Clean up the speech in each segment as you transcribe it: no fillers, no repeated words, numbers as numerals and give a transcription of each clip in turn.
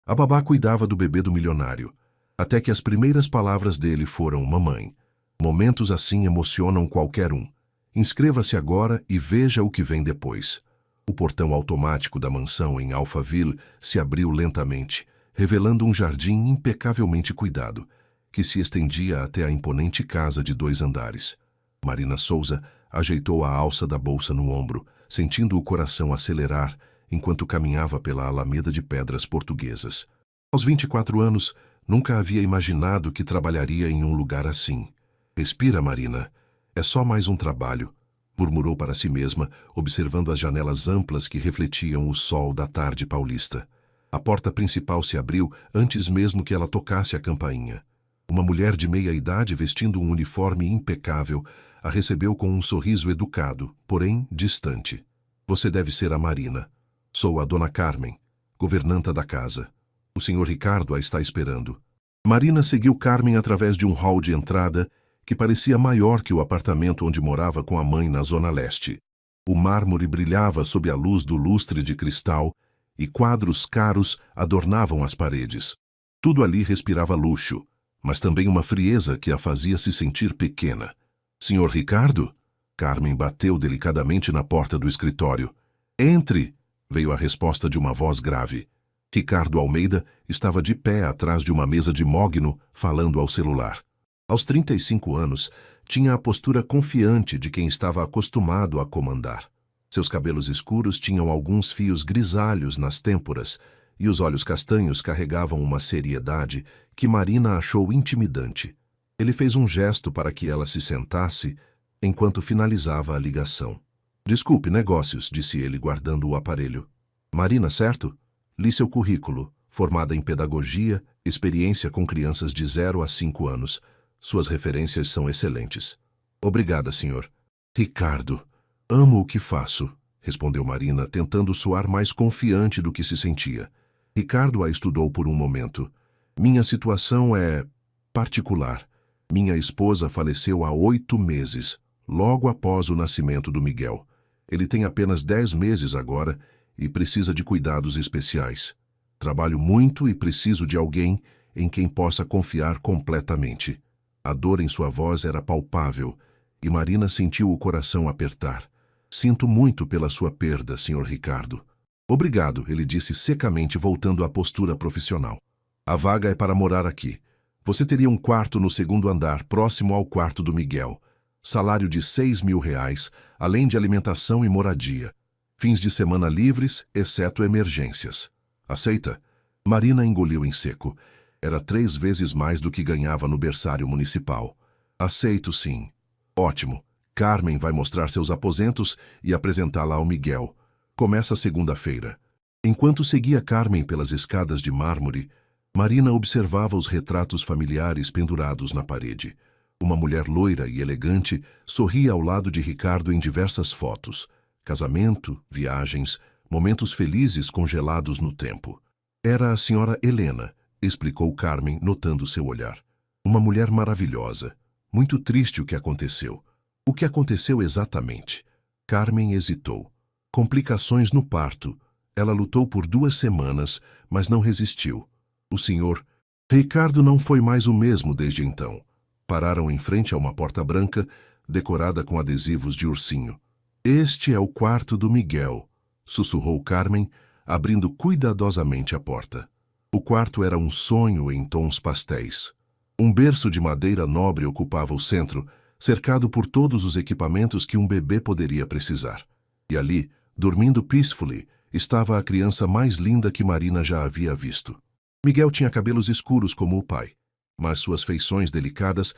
A babá cuidava do bebê do milionário, até que as primeiras palavras dele foram mamãe. Momentos assim emocionam qualquer um. Inscreva-se agora e veja o que vem depois. O portão automático da mansão em Alphaville se abriu lentamente, revelando um jardim impecavelmente cuidado, que se estendia até a imponente casa de 2 andares. Marina Souza ajeitou a alça da bolsa no ombro, sentindo o coração acelerar enquanto caminhava pela alameda de pedras portuguesas. Aos 24 anos, nunca havia imaginado que trabalharia em um lugar assim. Respira, Marina. É só mais um trabalho, murmurou para si mesma, observando as janelas amplas que refletiam o sol da tarde paulista. A porta principal se abriu antes mesmo que ela tocasse a campainha. Uma mulher de meia idade vestindo um uniforme impecável a recebeu com um sorriso educado, porém distante. Você deve ser a Marina. Sou a Dona Carmen, governanta da casa. O Sr. Ricardo a está esperando. Marina seguiu Carmen através de um hall de entrada que parecia maior que o apartamento onde morava com a mãe na Zona Leste. O mármore brilhava sob a luz do lustre de cristal e quadros caros adornavam as paredes. Tudo ali respirava luxo, mas também uma frieza que a fazia se sentir pequena. Sr. Ricardo? Carmen bateu delicadamente na porta do escritório. Entre! Veio a resposta de uma voz grave. Ricardo Almeida estava de pé atrás de uma mesa de mogno, falando ao celular. Aos 35 anos, tinha a postura confiante de quem estava acostumado a comandar. Seus cabelos escuros tinham alguns fios grisalhos nas têmporas e os olhos castanhos carregavam uma seriedade que Marina achou intimidante. Ele fez um gesto para que ela se sentasse enquanto finalizava a ligação. Desculpe, negócios, disse ele guardando o aparelho. Marina, certo? Li seu currículo, formada em pedagogia, experiência com crianças de 0 a 5 anos. Suas referências são excelentes. Obrigada, senhor. Ricardo, amo o que faço, respondeu Marina, tentando soar mais confiante do que se sentia. Ricardo a estudou por um momento. Minha situação é particular. Minha esposa faleceu há 8 meses, logo após o nascimento do Miguel. Ele tem apenas 10 meses agora e precisa de cuidados especiais. Trabalho muito e preciso de alguém em quem possa confiar completamente. A dor em sua voz era palpável e Marina sentiu o coração apertar. Sinto muito pela sua perda, Sr. Ricardo. Obrigado, ele disse secamente, voltando à postura profissional. A vaga é para morar aqui. Você teria um quarto no 2º andar, próximo ao quarto do Miguel. Salário de R$6.000, além de alimentação e moradia. Fins de semana livres, exceto emergências. Aceita? Marina engoliu em seco. Era 3 vezes mais do que ganhava no berçário municipal. Aceito, sim. Ótimo. Carmen vai mostrar seus aposentos e apresentá-la ao Miguel. Começa segunda-feira. Enquanto seguia Carmen pelas escadas de mármore, Marina observava os retratos familiares pendurados na parede. Uma mulher loira e elegante sorria ao lado de Ricardo em diversas fotos. Casamento, viagens, momentos felizes congelados no tempo. Era a senhora Helena, explicou Carmen, notando seu olhar. Uma mulher maravilhosa. Muito triste o que aconteceu. O que aconteceu exatamente? Carmen hesitou. Complicações no parto. Ela lutou por 2 semanas, mas não resistiu. O senhor... Ricardo não foi mais o mesmo desde então. Pararam em frente a uma porta branca, decorada com adesivos de ursinho. Este é o quarto do Miguel, sussurrou Carmen, abrindo cuidadosamente a porta. O quarto era um sonho em tons pastéis. Um berço de madeira nobre ocupava o centro, cercado por todos os equipamentos que um bebê poderia precisar. E ali, dormindo peacefully, estava a criança mais linda que Marina já havia visto. Miguel tinha cabelos escuros como o pai, mas suas feições delicadas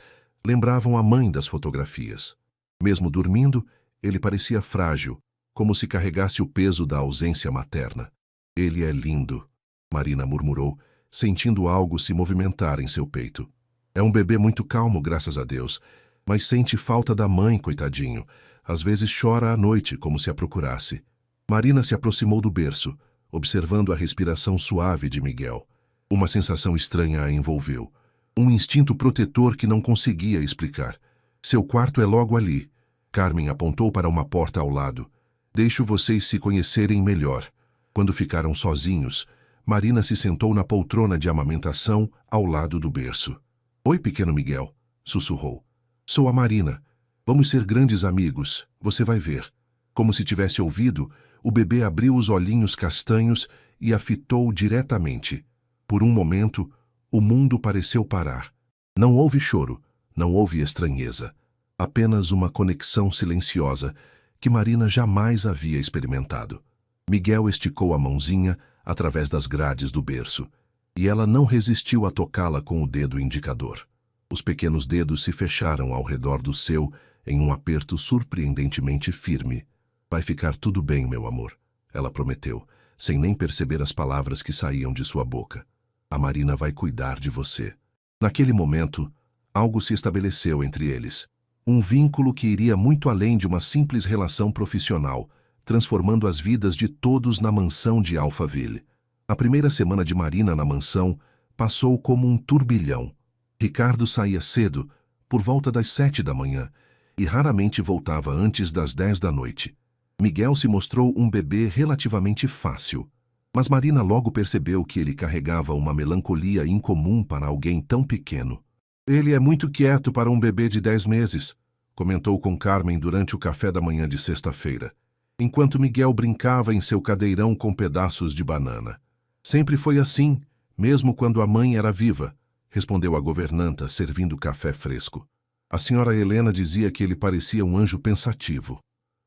lembravam a mãe das fotografias. Mesmo dormindo, ele parecia frágil, como se carregasse o peso da ausência materna. Ele é lindo, Marina murmurou, sentindo algo se movimentar em seu peito. É um bebê muito calmo, graças a Deus, mas sente falta da mãe, coitadinho. Às vezes chora à noite, como se a procurasse. Marina se aproximou do berço, observando a respiração suave de Miguel. Uma sensação estranha a envolveu. Um instinto protetor que não conseguia explicar. Seu quarto é logo ali. Carmen apontou para uma porta ao lado. Deixo vocês se conhecerem melhor. Quando ficaram sozinhos, Marina se sentou na poltrona de amamentação ao lado do berço. Oi, pequeno Miguel, sussurrou. Sou a Marina. Vamos ser grandes amigos, você vai ver. Como se tivesse ouvido, o bebê abriu os olhinhos castanhos e a fitou diretamente. Por um momento, o mundo pareceu parar. Não houve choro, não houve estranheza. Apenas uma conexão silenciosa que Marina jamais havia experimentado. Miguel esticou a mãozinha através das grades do berço, e ela não resistiu a tocá-la com o dedo indicador. Os pequenos dedos se fecharam ao redor do seu em um aperto surpreendentemente firme. Vai ficar tudo bem, meu amor, ela prometeu, sem nem perceber as palavras que saíam de sua boca. A Marina vai cuidar de você. Naquele momento, algo se estabeleceu entre eles. Um vínculo que iria muito além de uma simples relação profissional, transformando as vidas de todos na mansão de Alphaville. A primeira semana de Marina na mansão passou como um turbilhão. Ricardo saía cedo, por volta das 7 da manhã, e raramente voltava antes das 10 da noite. Miguel se mostrou um bebê relativamente fácil, mas Marina logo percebeu que ele carregava uma melancolia incomum para alguém tão pequeno. Ele é muito quieto para um bebê de 10 meses, comentou com Carmen durante o café da manhã de sexta-feira, enquanto Miguel brincava em seu cadeirão com pedaços de banana. Sempre foi assim, mesmo quando a mãe era viva, respondeu a governanta, servindo café fresco. A senhora Helena dizia que ele parecia um anjo pensativo.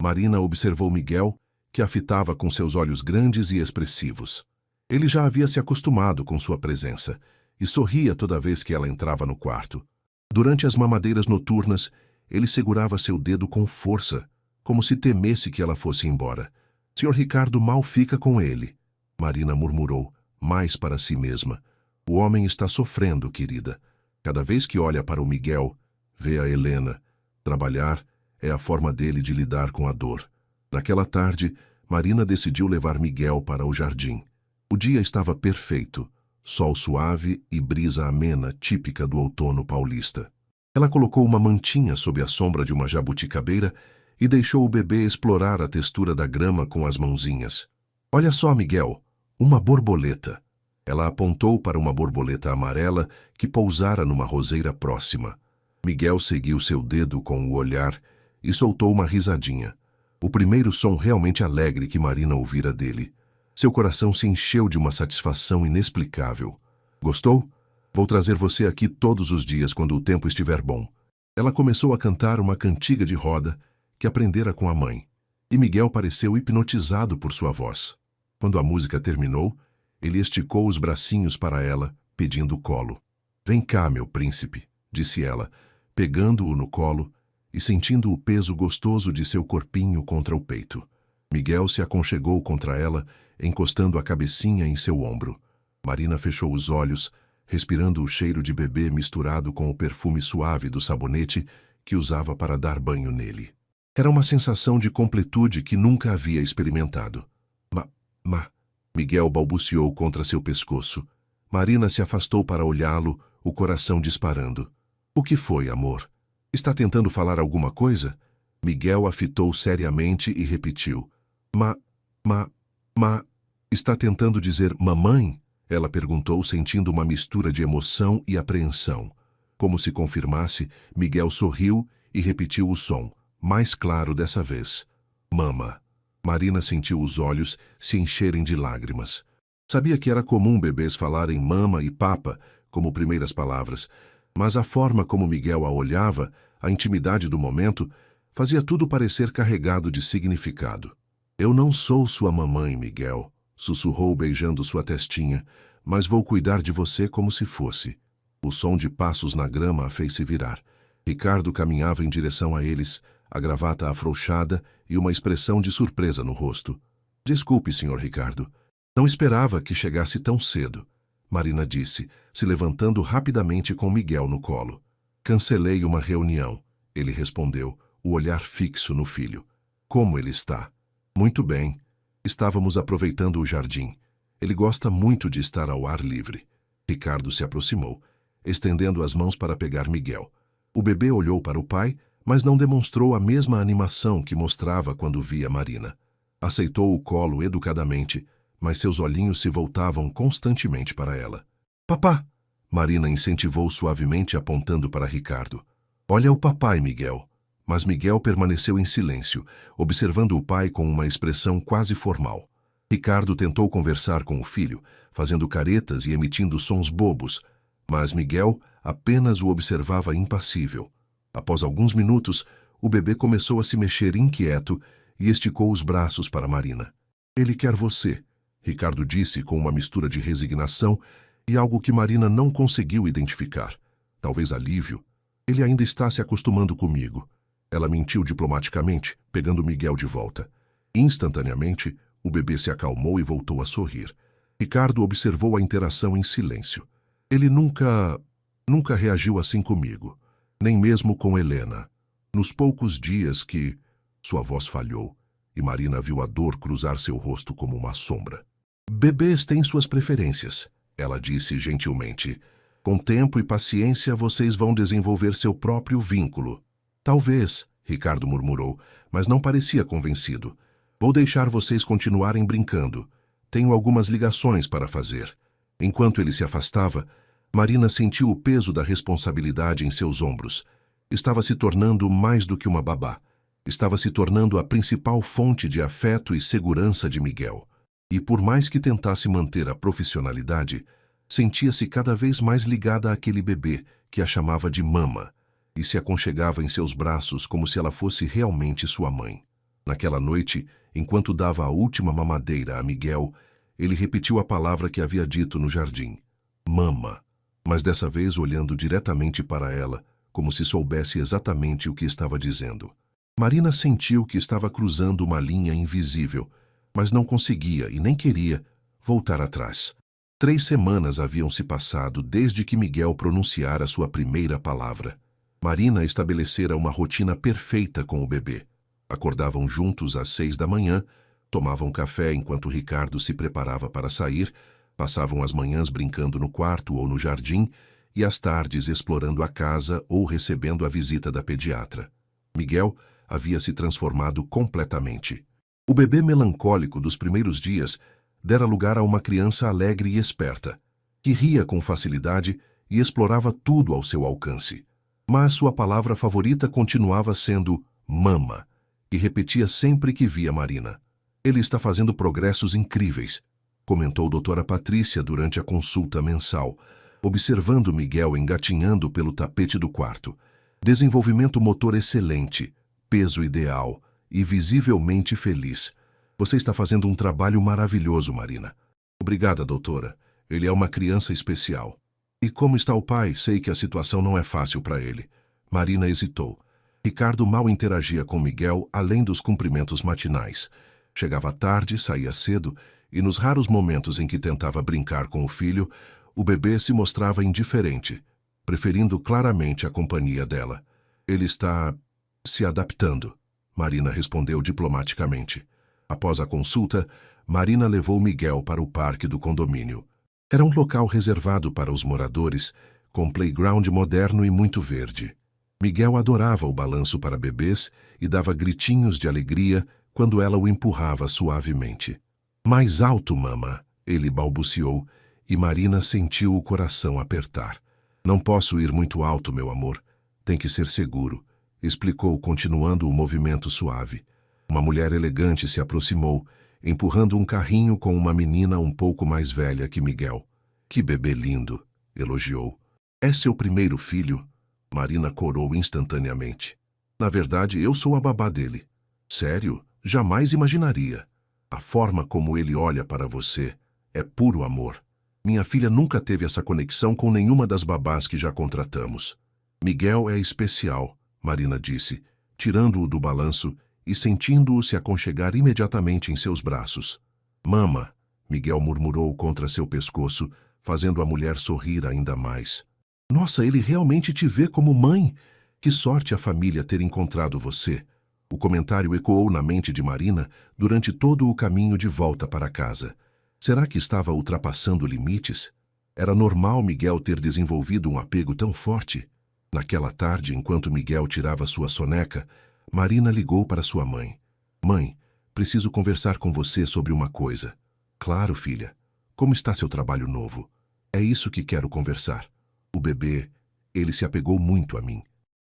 Marina observou Miguel, que a fitava com seus olhos grandes e expressivos. Ele já havia se acostumado com sua presença e sorria toda vez que ela entrava no quarto. Durante as mamadeiras noturnas, ele segurava seu dedo com força, como se temesse que ela fosse embora. Sr. Ricardo mal fica com ele, Marina murmurou, mais para si mesma. O homem está sofrendo, querida. Cada vez que olha para o Miguel, vê a Helena. Trabalhar é a forma dele de lidar com a dor. Naquela tarde, Marina decidiu levar Miguel para o jardim. O dia estava perfeito, sol suave e brisa amena típica do outono paulista. Ela colocou uma mantinha sob a sombra de uma jabuticabeira e deixou o bebê explorar a textura da grama com as mãozinhas. Olha só, Miguel, uma borboleta. Ela apontou para uma borboleta amarela que pousara numa roseira próxima. Miguel seguiu seu dedo com o olhar e soltou uma risadinha. O primeiro som realmente alegre que Marina ouvira dele. Seu coração se encheu de uma satisfação inexplicável. Gostou? Vou trazer você aqui todos os dias quando o tempo estiver bom. Ela começou a cantar uma cantiga de roda que aprendera com a mãe, e Miguel pareceu hipnotizado por sua voz. Quando a música terminou, ele esticou os bracinhos para ela, pedindo colo. Vem cá, meu príncipe, disse ela, pegando-o no colo e sentindo o peso gostoso de seu corpinho contra o peito. Miguel se aconchegou contra ela, encostando a cabecinha em seu ombro. Marina fechou os olhos, respirando o cheiro de bebê misturado com o perfume suave do sabonete que usava para dar banho nele. Era uma sensação de completude que nunca havia experimentado. Miguel balbuciou contra seu pescoço. Marina se afastou para olhá-lo, o coração disparando. O que foi, amor? Está tentando falar alguma coisa? Miguel a fitou seriamente e repetiu. Está tentando dizer mamãe? Ela perguntou, sentindo uma mistura de emoção e apreensão. Como se confirmasse, Miguel sorriu e repetiu o som, mais claro dessa vez. Mama. Marina sentiu os olhos se encherem de lágrimas. Sabia que era comum bebês falarem mama e papa como primeiras palavras, mas a forma como Miguel a olhava, a intimidade do momento, fazia tudo parecer carregado de significado. Eu não sou sua mamãe, Miguel, sussurrou beijando sua testinha, mas vou cuidar de você como se fosse. O som de passos na grama a fez se virar. Ricardo caminhava em direção a eles, a gravata afrouxada e uma expressão de surpresa no rosto. Desculpe, Sr. Ricardo. Não esperava que chegasse tão cedo, Marina disse, se levantando rapidamente com Miguel no colo. Cancelei uma reunião, ele respondeu, o olhar fixo no filho. Como ele está? Muito bem. Estávamos aproveitando o jardim. Ele gosta muito de estar ao ar livre. Ricardo se aproximou, estendendo as mãos para pegar Miguel. O bebê olhou para o pai, mas não demonstrou a mesma animação que mostrava quando via Marina. Aceitou o colo educadamente, mas seus olhinhos se voltavam constantemente para ela. Papá! Marina incentivou suavemente apontando para Ricardo. Olha o papai, Miguel. Mas Miguel permaneceu em silêncio, observando o pai com uma expressão quase formal. Ricardo tentou conversar com o filho, fazendo caretas e emitindo sons bobos, mas Miguel apenas o observava impassível. Após alguns minutos, o bebê começou a se mexer inquieto e esticou os braços para Marina. Ele quer você, Ricardo disse com uma mistura de resignação e algo que Marina não conseguiu identificar. Talvez alívio. Ele ainda está se acostumando comigo. Ela mentiu diplomaticamente, pegando Miguel de volta. Instantaneamente, o bebê se acalmou e voltou a sorrir. Ricardo observou a interação em silêncio. Ele nunca reagiu assim comigo, nem mesmo com Helena. Nos poucos dias que sua voz falhou e Marina viu a dor cruzar seu rosto como uma sombra. Bebês têm suas preferências, ela disse gentilmente. Com tempo e paciência vocês vão desenvolver seu próprio vínculo. Talvez, Ricardo murmurou, mas não parecia convencido. Vou deixar vocês continuarem brincando. Tenho algumas ligações para fazer. Enquanto ele se afastava, Marina sentiu o peso da responsabilidade em seus ombros. Estava se tornando mais do que uma babá. Estava se tornando a principal fonte de afeto e segurança de Miguel. E por mais que tentasse manter a profissionalidade, sentia-se cada vez mais ligada àquele bebê que a chamava de mama e se aconchegava em seus braços como se ela fosse realmente sua mãe. Naquela noite, enquanto dava a última mamadeira a Miguel, ele repetiu a palavra que havia dito no jardim. Mama. Mas dessa vez olhando diretamente para ela, como se soubesse exatamente o que estava dizendo. Marina sentiu que estava cruzando uma linha invisível, mas não conseguia e nem queria voltar atrás. 3 semanas haviam se passado desde que Miguel pronunciara sua primeira palavra. Marina estabelecera uma rotina perfeita com o bebê. Acordavam juntos às 6 da manhã, tomavam café enquanto Ricardo se preparava para sair, passavam as manhãs brincando no quarto ou no jardim e as tardes explorando a casa ou recebendo a visita da pediatra. Miguel havia se transformado completamente. O bebê melancólico dos primeiros dias dera lugar a uma criança alegre e esperta, que ria com facilidade e explorava tudo ao seu alcance. Mas sua palavra favorita continuava sendo mama, e repetia sempre que via Marina. Ele está fazendo progressos incríveis, comentou doutora Patrícia durante a consulta mensal, observando Miguel engatinhando pelo tapete do quarto. Desenvolvimento motor excelente, peso ideal e visivelmente feliz. Você está fazendo um trabalho maravilhoso, Marina. Obrigada, doutora. Ele é uma criança especial. E como está o pai? Sei que a situação não é fácil para ele. Marina hesitou. Ricardo mal interagia com Miguel além dos cumprimentos matinais. Chegava tarde, saía cedo, e nos raros momentos em que tentava brincar com o filho, o bebê se mostrava indiferente, preferindo claramente a companhia dela. Ele está se adaptando, Marina respondeu diplomaticamente. Após a consulta, Marina levou Miguel para o parque do condomínio. Era um local reservado para os moradores, com playground moderno e muito verde. Miguel adorava o balanço para bebês e dava gritinhos de alegria quando ela o empurrava suavemente. Mais alto, mama, ele balbuciou, e Marina sentiu o coração apertar. Não posso ir muito alto, meu amor. Tem que ser seguro, explicou, continuando o movimento suave. Uma mulher elegante se aproximou, empurrando um carrinho com uma menina um pouco mais velha que Miguel. Que bebê lindo, elogiou. É seu primeiro filho? Marina corou instantaneamente. Na verdade, eu sou a babá dele. Sério? Jamais imaginaria. A forma como ele olha para você é puro amor. Minha filha nunca teve essa conexão com nenhuma das babás que já contratamos. Miguel é especial, Marina disse, tirando-o do balanço e sentindo-o se aconchegar imediatamente em seus braços. Mama, Miguel murmurou contra seu pescoço, fazendo a mulher sorrir ainda mais. Nossa, ele realmente te vê como mãe. Que sorte a família ter encontrado você. O comentário ecoou na mente de Marina durante todo o caminho de volta para casa. Será que estava ultrapassando limites? Era normal Miguel ter desenvolvido um apego tão forte? Naquela tarde, enquanto Miguel tirava sua soneca, Marina ligou para sua mãe. Mãe, preciso conversar com você sobre uma coisa. Claro, filha. Como está seu trabalho novo? É isso que quero conversar. O bebê, ele se apegou muito a mim.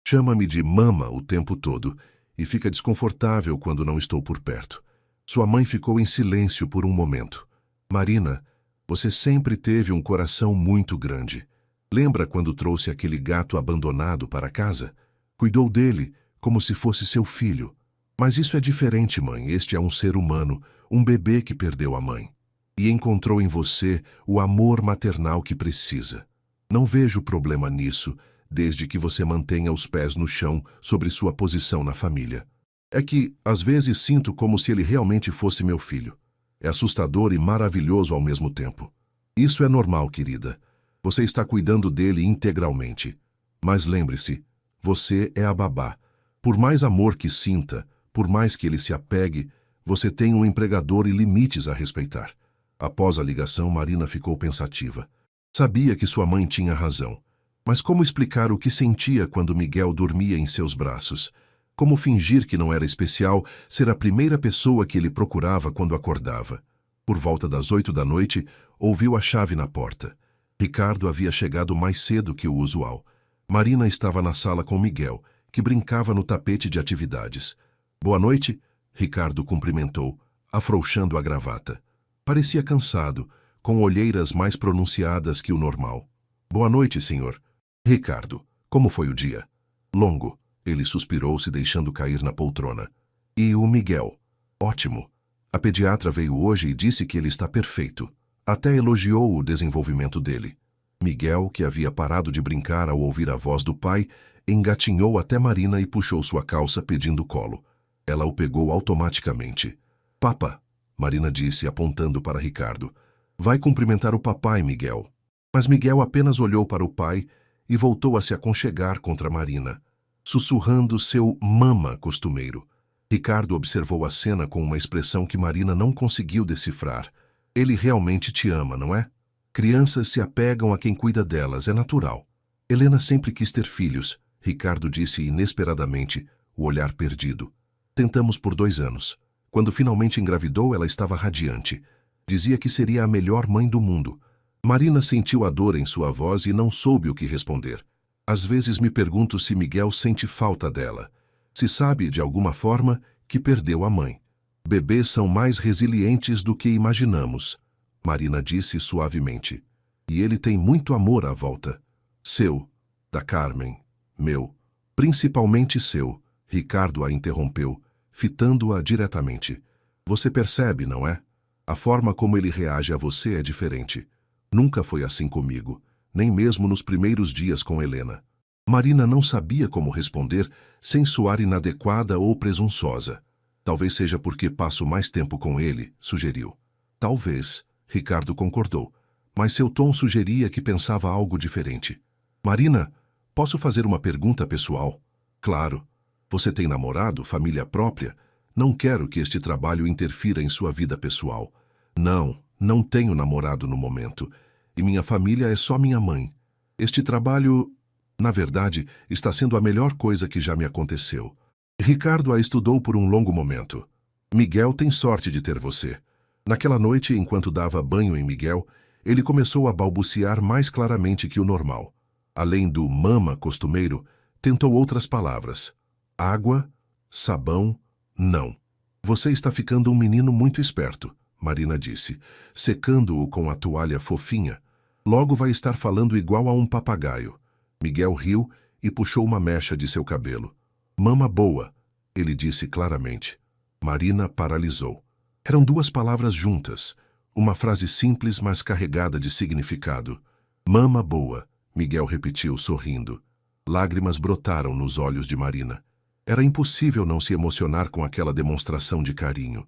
Chama-me de mama o tempo todo e fica desconfortável quando não estou por perto. Sua mãe ficou em silêncio por um momento. Marina, você sempre teve um coração muito grande. Lembra quando trouxe aquele gato abandonado para casa? Cuidou dele como se fosse seu filho. Mas isso é diferente, mãe. Este é um ser humano, um bebê que perdeu a mãe. E encontrou em você o amor maternal que precisa. Não vejo problema nisso, desde que você mantenha os pés no chão sobre sua posição na família. É que, às vezes, sinto como se ele realmente fosse meu filho. É assustador e maravilhoso ao mesmo tempo. Isso é normal, querida. Você está cuidando dele integralmente. Mas lembre-se, você é a babá. Por mais amor que sinta, por mais que ele se apegue, você tem um empregador e limites a respeitar. Após a ligação, Marina ficou pensativa. Sabia que sua mãe tinha razão. Mas como explicar o que sentia quando Miguel dormia em seus braços? Como fingir que não era especial ser a primeira pessoa que ele procurava quando acordava? Por volta das 8 da noite, ouviu a chave na porta. Ricardo havia chegado mais cedo que o usual. Marina estava na sala com Miguel, que brincava no tapete de atividades. Boa noite, Ricardo cumprimentou, afrouxando a gravata. Parecia cansado, com olheiras mais pronunciadas que o normal. Boa noite, senhor. Ricardo, como foi o dia? Longo. Ele suspirou, se deixando cair na poltrona. E o Miguel? Ótimo. A pediatra veio hoje e disse que ele está perfeito. Até elogiou o desenvolvimento dele. Miguel, que havia parado de brincar ao ouvir a voz do pai, engatinhou até Marina e puxou sua calça pedindo colo. Ela o pegou automaticamente. Papa, Marina disse, apontando para Ricardo. Vai cumprimentar o papai, Miguel. Mas Miguel apenas olhou para o pai e voltou a se aconchegar contra Marina, sussurrando seu mama costumeiro. Ricardo observou a cena com uma expressão que Marina não conseguiu decifrar. Ele realmente te ama, não é? Crianças se apegam a quem cuida delas, é natural. Helena sempre quis ter filhos, Ricardo disse inesperadamente, o olhar perdido. Tentamos por 2 anos. Quando finalmente engravidou, ela estava radiante. Dizia que seria a melhor mãe do mundo. Marina sentiu a dor em sua voz e não soube o que responder. Às vezes me pergunto se Miguel sente falta dela. Se sabe, de alguma forma, que perdeu a mãe. Bebês são mais resilientes do que imaginamos, Marina disse suavemente. E ele tem muito amor à volta. Seu, da Carmen, meu, principalmente seu, Ricardo a interrompeu, fitando-a diretamente. Você percebe, não é? A forma como ele reage a você é diferente. Nunca foi assim comigo, nem mesmo nos primeiros dias com Helena. Marina não sabia como responder sem soar inadequada ou presunçosa. Talvez seja porque passo mais tempo com ele, sugeriu. Talvez, Ricardo concordou, mas seu tom sugeria que pensava algo diferente. Marina, posso fazer uma pergunta pessoal? Claro. Você tem namorado, família própria? Não quero que este trabalho interfira em sua vida pessoal. Não tenho namorado no momento. E minha família é só minha mãe. Este trabalho, na verdade, está sendo a melhor coisa que já me aconteceu. Ricardo a estudou por um longo momento. Miguel tem sorte de ter você. Naquela noite, enquanto dava banho em Miguel, ele começou a balbuciar mais claramente que o normal. Além do mama costumeiro, tentou outras palavras. Água, sabão, não. Você está ficando um menino muito esperto, Marina disse, secando-o com a toalha fofinha. Logo vai estar falando igual a um papagaio. Miguel riu e puxou uma mecha de seu cabelo. Mama boa, ele disse claramente. Marina paralisou. Eram 2 palavras juntas, uma frase simples, mas carregada de significado. Mama boa, Miguel repetiu, sorrindo. Lágrimas brotaram nos olhos de Marina. Era impossível não se emocionar com aquela demonstração de carinho.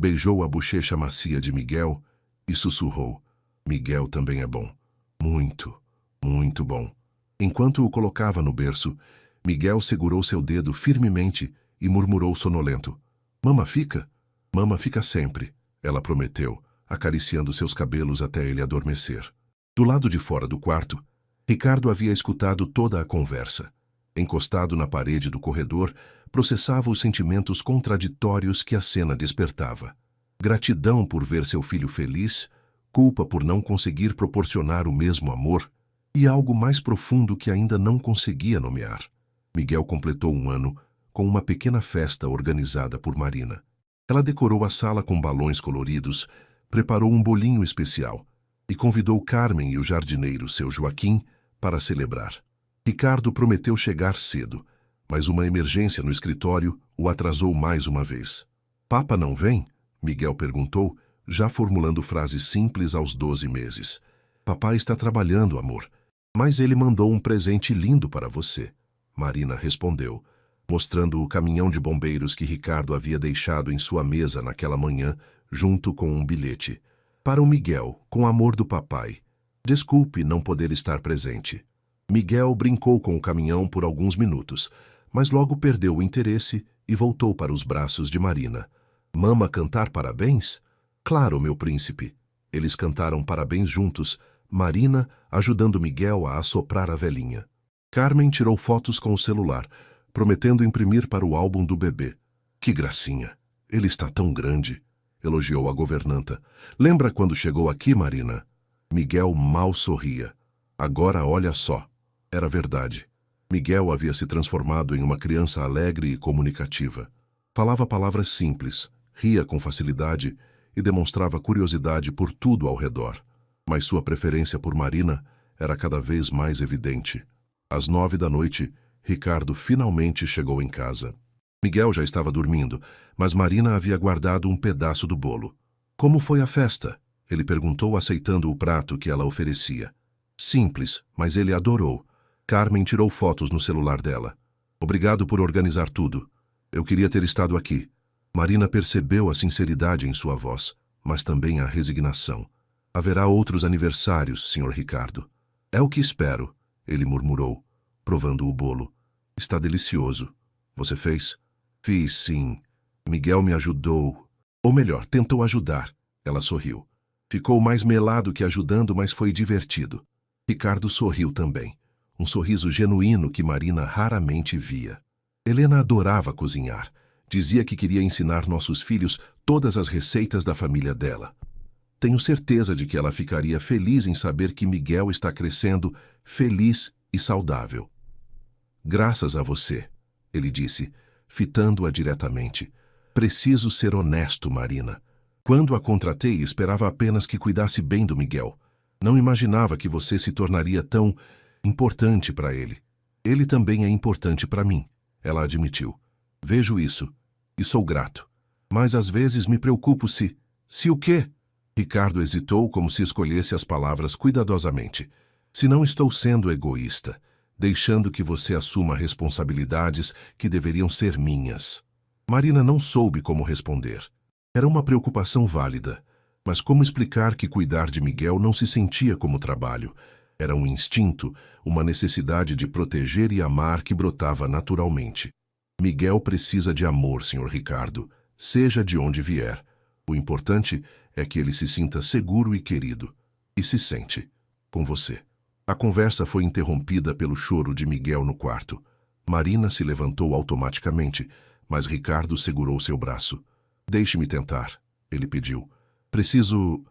Beijou a bochecha macia de Miguel e sussurrou. Miguel também é bom. Muito, muito bom. Enquanto o colocava no berço, Miguel segurou seu dedo firmemente e murmurou sonolento. Mama fica? Mama fica sempre, ela prometeu, acariciando seus cabelos até ele adormecer. Do lado de fora do quarto, Ricardo havia escutado toda a conversa. Encostado na parede do corredor, processava os sentimentos contraditórios que a cena despertava. Gratidão por ver seu filho feliz, culpa por não conseguir proporcionar o mesmo amor e algo mais profundo que ainda não conseguia nomear. Miguel completou 1 ano com uma pequena festa organizada por Marina. Ela decorou a sala com balões coloridos, preparou um bolinho especial e convidou Carmen e o jardineiro, seu Joaquim, para celebrar. Ricardo prometeu chegar cedo, mas uma emergência no escritório o atrasou mais uma vez. Papa não vem? Miguel perguntou, já formulando frases simples aos 12 meses. Papai está trabalhando, amor, mas ele mandou um presente lindo para você. Marina respondeu, mostrando o caminhão de bombeiros que Ricardo havia deixado em sua mesa naquela manhã, junto com um bilhete. Para o Miguel, com amor do papai. Desculpe não poder estar presente. Miguel brincou com o caminhão por alguns minutos, mas logo perdeu o interesse e voltou para os braços de Marina. Mama cantar parabéns? Claro, meu príncipe. Eles cantaram parabéns juntos, Marina ajudando Miguel a assoprar a velhinha. Carmen tirou fotos com o celular, prometendo imprimir para o álbum do bebê. Que gracinha! Ele está tão grande, elogiou a governanta. Lembra quando chegou aqui, Marina? Miguel mal sorria. Agora olha só. Era verdade. Miguel havia se transformado em uma criança alegre e comunicativa. Falava palavras simples, ria com facilidade e demonstrava curiosidade por tudo ao redor. Mas sua preferência por Marina era cada vez mais evidente. Às 9 da noite, Ricardo finalmente chegou em casa. Miguel já estava dormindo, mas Marina havia guardado um pedaço do bolo. Como foi a festa? Ele perguntou, aceitando o prato que ela oferecia. Simples, mas ele adorou. Carmen tirou fotos no celular dela. Obrigado por organizar tudo. Eu queria ter estado aqui. Marina percebeu a sinceridade em sua voz, mas também a resignação. Haverá outros aniversários, Sr. Ricardo. É o que espero, ele murmurou, provando o bolo. Está delicioso. Você fez? Fiz, sim. Miguel me ajudou. Ou melhor, tentou ajudar. Ela sorriu. Ficou mais melado que ajudando, mas foi divertido. Ricardo sorriu também. Um sorriso genuíno que Marina raramente via. Helena adorava cozinhar. Dizia que queria ensinar nossos filhos todas as receitas da família dela. Tenho certeza de que ela ficaria feliz em saber que Miguel está crescendo feliz e saudável. Graças a você, ele disse, fitando-a diretamente. Preciso ser honesto, Marina. Quando a contratei, esperava apenas que cuidasse bem do Miguel. Não imaginava que você se tornaria tão importante para ele. Ele também é importante para mim, ela admitiu. Vejo isso, e sou grato. Mas às vezes me preocupo se... Se o quê? Ricardo hesitou como se escolhesse as palavras cuidadosamente. Se não estou sendo egoísta, deixando que você assuma responsabilidades que deveriam ser minhas. Marina não soube como responder. Era uma preocupação válida, mas como explicar que cuidar de Miguel não se sentia como trabalho? Era um instinto, uma necessidade de proteger e amar que brotava naturalmente. Miguel precisa de amor, Sr. Ricardo, seja de onde vier. O importante é que ele se sinta seguro e querido. E se sente. Com você. A conversa foi interrompida pelo choro de Miguel no quarto. Marina se levantou automaticamente, mas Ricardo segurou seu braço. Deixe-me tentar, ele pediu. Preciso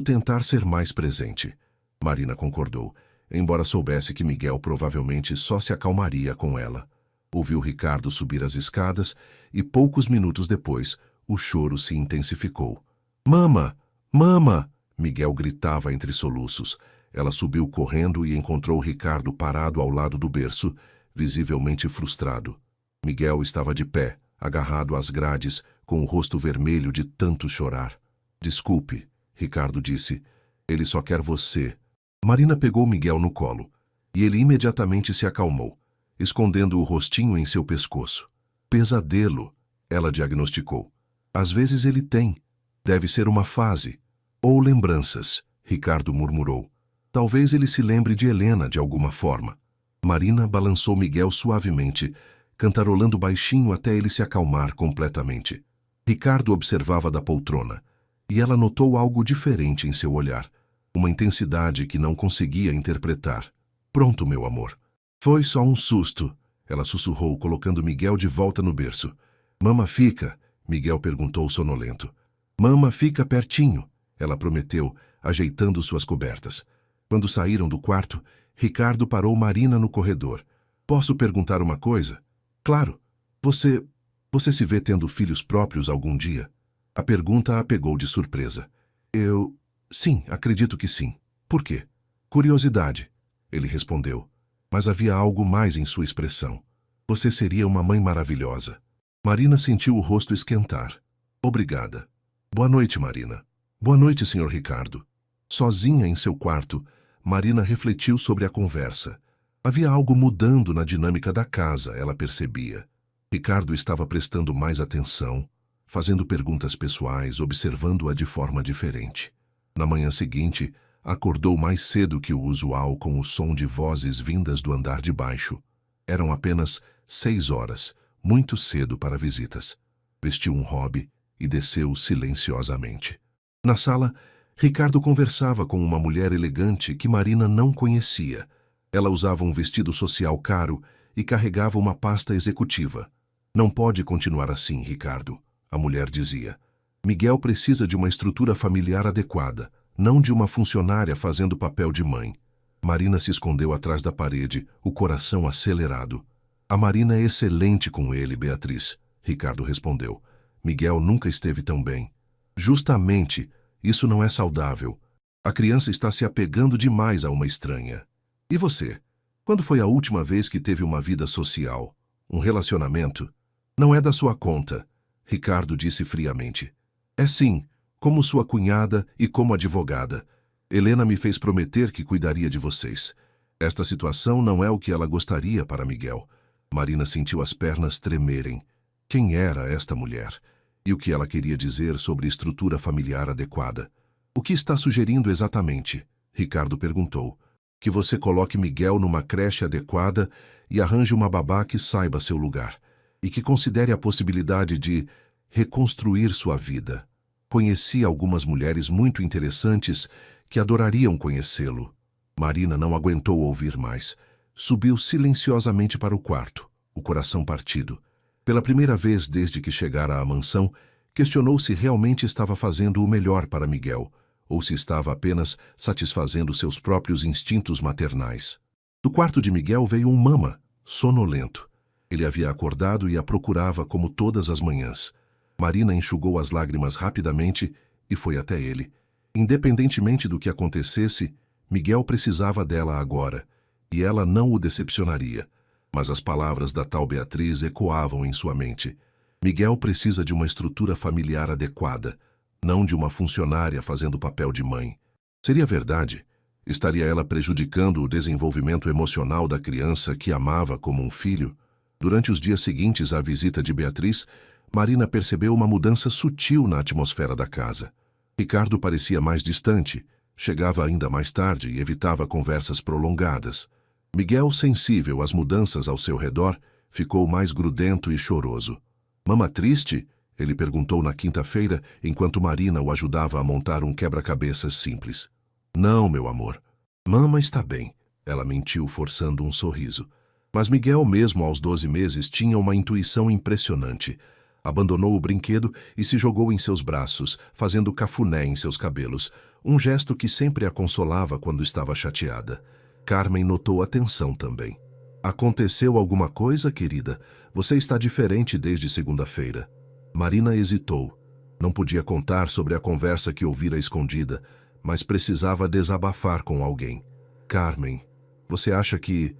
tentar ser mais presente. Marina concordou, embora soubesse que Miguel provavelmente só se acalmaria com ela. Ouviu Ricardo subir as escadas e, poucos minutos depois, o choro se intensificou. Mama! Mama! Miguel gritava entre soluços. Ela subiu correndo e encontrou Ricardo parado ao lado do berço, visivelmente frustrado. Miguel estava de pé, agarrado às grades, com o rosto vermelho de tanto chorar. Desculpe, Ricardo disse. Ele só quer você. Marina pegou Miguel no colo, e ele imediatamente se acalmou, escondendo o rostinho em seu pescoço. Pesadelo, ela diagnosticou. Às vezes ele tem. Deve ser uma fase. Ou lembranças, Ricardo murmurou. Talvez ele se lembre de Helena de alguma forma. Marina balançou Miguel suavemente, cantarolando baixinho até ele se acalmar completamente. Ricardo observava da poltrona, e ela notou algo diferente em seu olhar, uma intensidade que não conseguia interpretar. Pronto, meu amor. Foi só um susto, ela sussurrou, colocando Miguel de volta no berço. Mama fica? Miguel perguntou sonolento. Mama, fica pertinho, ela prometeu, ajeitando suas cobertas. Quando saíram do quarto, Ricardo parou Marina no corredor. Posso perguntar uma coisa? Claro. Você se vê tendo filhos próprios algum dia? A pergunta a pegou de surpresa. Sim, acredito que sim. Por quê? Curiosidade, ele respondeu. Mas havia algo mais em sua expressão. Você seria uma mãe maravilhosa. Marina sentiu o rosto esquentar. Obrigada. Boa noite, Marina. Boa noite, Sr. Ricardo. Sozinha em seu quarto, Marina refletiu sobre a conversa. Havia algo mudando na dinâmica da casa, ela percebia. Ricardo estava prestando mais atenção, fazendo perguntas pessoais, observando-a de forma diferente. Na manhã seguinte, acordou mais cedo que o usual com o som de vozes vindas do andar de baixo. Eram apenas 6 horas, muito cedo para visitas. Vestiu um hobby e desceu silenciosamente. Na sala, Ricardo conversava com uma mulher elegante que Marina não conhecia. Ela usava um vestido social caro e carregava uma pasta executiva. Não pode continuar assim, Ricardo, a mulher dizia. Miguel precisa de uma estrutura familiar adequada, não de uma funcionária fazendo papel de mãe. Marina se escondeu atrás da parede, o coração acelerado. A Marina é excelente com ele, Beatriz, Ricardo respondeu. Miguel nunca esteve tão bem. Justamente, isso não é saudável. A criança está se apegando demais a uma estranha. E você? Quando foi a última vez que teve uma vida social? Um relacionamento? Não é da sua conta, Ricardo disse friamente. É sim, como sua cunhada e como advogada. Helena me fez prometer que cuidaria de vocês. Esta situação não é o que ela gostaria para Miguel. Marina sentiu as pernas tremerem. Quem era esta mulher? E o que ela queria dizer sobre estrutura familiar adequada? O que está sugerindo exatamente? Ricardo perguntou. Que você coloque Miguel numa creche adequada e arranje uma babá que saiba seu lugar. E que considere a possibilidade de reconstruir sua vida. Conheci algumas mulheres muito interessantes que adorariam conhecê-lo. Marina não aguentou ouvir mais. Subiu silenciosamente para o quarto, o coração partido. Pela primeira vez desde que chegara à mansão, questionou se realmente estava fazendo o melhor para Miguel, ou se estava apenas satisfazendo seus próprios instintos maternais. Do quarto de Miguel veio um mama, sonolento. Ele havia acordado e a procurava como todas as manhãs. Marina enxugou as lágrimas rapidamente e foi até ele. Independentemente do que acontecesse, Miguel precisava dela agora, e ela não o decepcionaria. Mas as palavras da tal Beatriz ecoavam em sua mente. Miguel precisa de uma estrutura familiar adequada, não de uma funcionária fazendo papel de mãe. Seria verdade? Estaria ela prejudicando o desenvolvimento emocional da criança que amava como um filho? Durante os dias seguintes à visita de Beatriz, Marina percebeu uma mudança sutil na atmosfera da casa. Ricardo parecia mais distante, chegava ainda mais tarde e evitava conversas prolongadas. Miguel, sensível às mudanças ao seu redor, ficou mais grudento e choroso. Mama triste? Ele perguntou na quinta-feira, enquanto Marina o ajudava a montar um quebra-cabeças simples. Não, meu amor. Mama está bem, ela mentiu, forçando um sorriso. Mas Miguel, mesmo aos 12 meses, tinha uma intuição impressionante. Abandonou o brinquedo e se jogou em seus braços, fazendo cafuné em seus cabelos, um gesto que sempre a consolava quando estava chateada. Carmen notou a tensão também. Aconteceu alguma coisa, querida? Você está diferente desde segunda-feira. Marina hesitou. Não podia contar sobre a conversa que ouvira escondida, mas precisava desabafar com alguém. Carmen, você acha que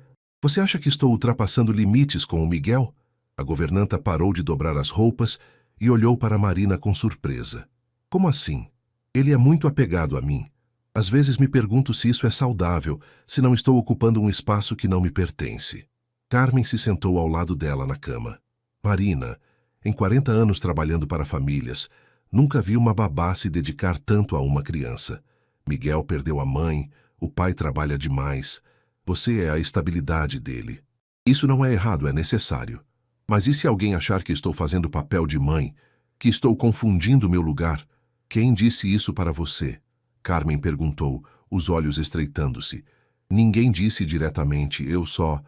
estou ultrapassando limites com o Miguel? A governanta parou de dobrar as roupas e olhou para Marina com surpresa. Como assim? Ele é muito apegado a mim. Às vezes me pergunto se isso é saudável, se não estou ocupando um espaço que não me pertence. Carmen se sentou ao lado dela na cama. Marina, em 40 anos trabalhando para famílias, nunca vi uma babá se dedicar tanto a uma criança. Miguel perdeu a mãe, o pai trabalha demais. Você é a estabilidade dele. Isso não é errado, é necessário. Mas e se alguém achar que estou fazendo papel de mãe, que estou confundindo meu lugar? Quem disse isso para você? Carmen perguntou, os olhos estreitando-se. Ninguém disse diretamente, eu só...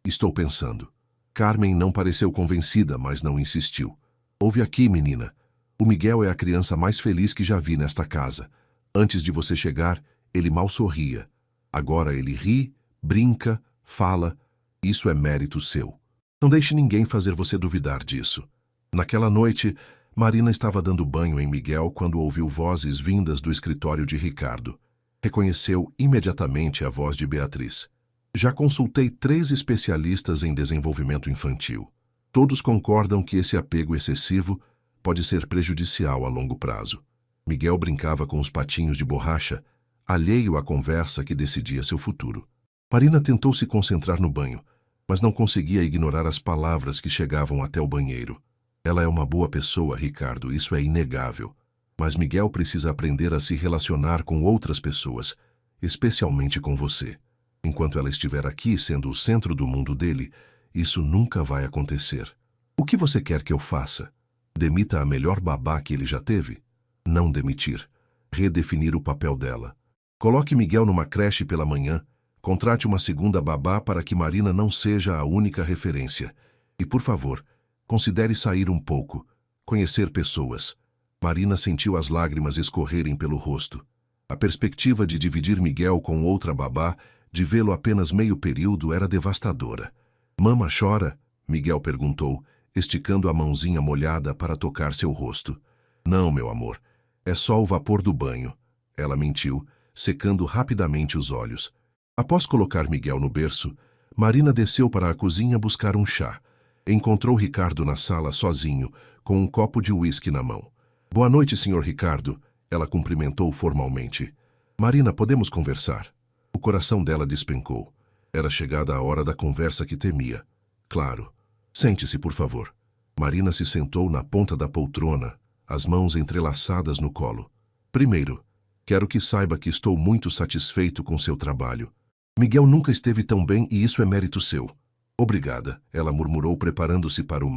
Estou pensando. Carmen não pareceu convencida, mas não insistiu. Ouve aqui, menina. O Miguel é a criança mais feliz que já vi nesta casa. Antes de você chegar, ele mal sorria. Agora ele ri, brinca, fala. Isso é mérito seu. Não deixe ninguém fazer você duvidar disso. Naquela noite, Marina estava dando banho em Miguel quando ouviu vozes vindas do escritório de Ricardo. Reconheceu imediatamente a voz de Beatriz. Já consultei 3 especialistas em desenvolvimento infantil. Todos concordam que esse apego excessivo pode ser prejudicial a longo prazo. Miguel brincava com os patinhos de borracha, alheio à conversa que decidia seu futuro. Marina tentou se concentrar no banho, mas não conseguia ignorar as palavras que chegavam até o banheiro. Ela é uma boa pessoa, Ricardo, isso é inegável. Mas Miguel precisa aprender a se relacionar com outras pessoas, especialmente com você. Enquanto ela estiver aqui sendo o centro do mundo dele, isso nunca vai acontecer. O que você quer que eu faça? Demita a melhor babá que ele já teve? Não demitir. Redefinir o papel dela. Coloque Miguel numa creche pela manhã. Contrate uma segunda babá para que Marina não seja a única referência. E, por favor, considere sair um pouco, conhecer pessoas. Marina sentiu as lágrimas escorrerem pelo rosto. A perspectiva de dividir Miguel com outra babá, de vê-lo apenas meio período, era devastadora. Mama chora? Miguel perguntou, esticando a mãozinha molhada para tocar seu rosto. Não, meu amor, é só o vapor do banho. Ela mentiu, secando rapidamente os olhos. Após colocar Miguel no berço, Marina desceu para a cozinha buscar um chá. Encontrou Ricardo na sala sozinho, com um copo de uísque na mão. Boa noite, Sr. Ricardo. Ela cumprimentou formalmente. Marina, podemos conversar? O coração dela despencou. Era chegada a hora da conversa que temia. Claro. Sente-se, por favor. Marina se sentou na ponta da poltrona, as mãos entrelaçadas no colo. Primeiro, quero que saiba que estou muito satisfeito com seu trabalho. Miguel nunca esteve tão bem e isso é mérito seu. Obrigada, ela murmurou preparando-se para o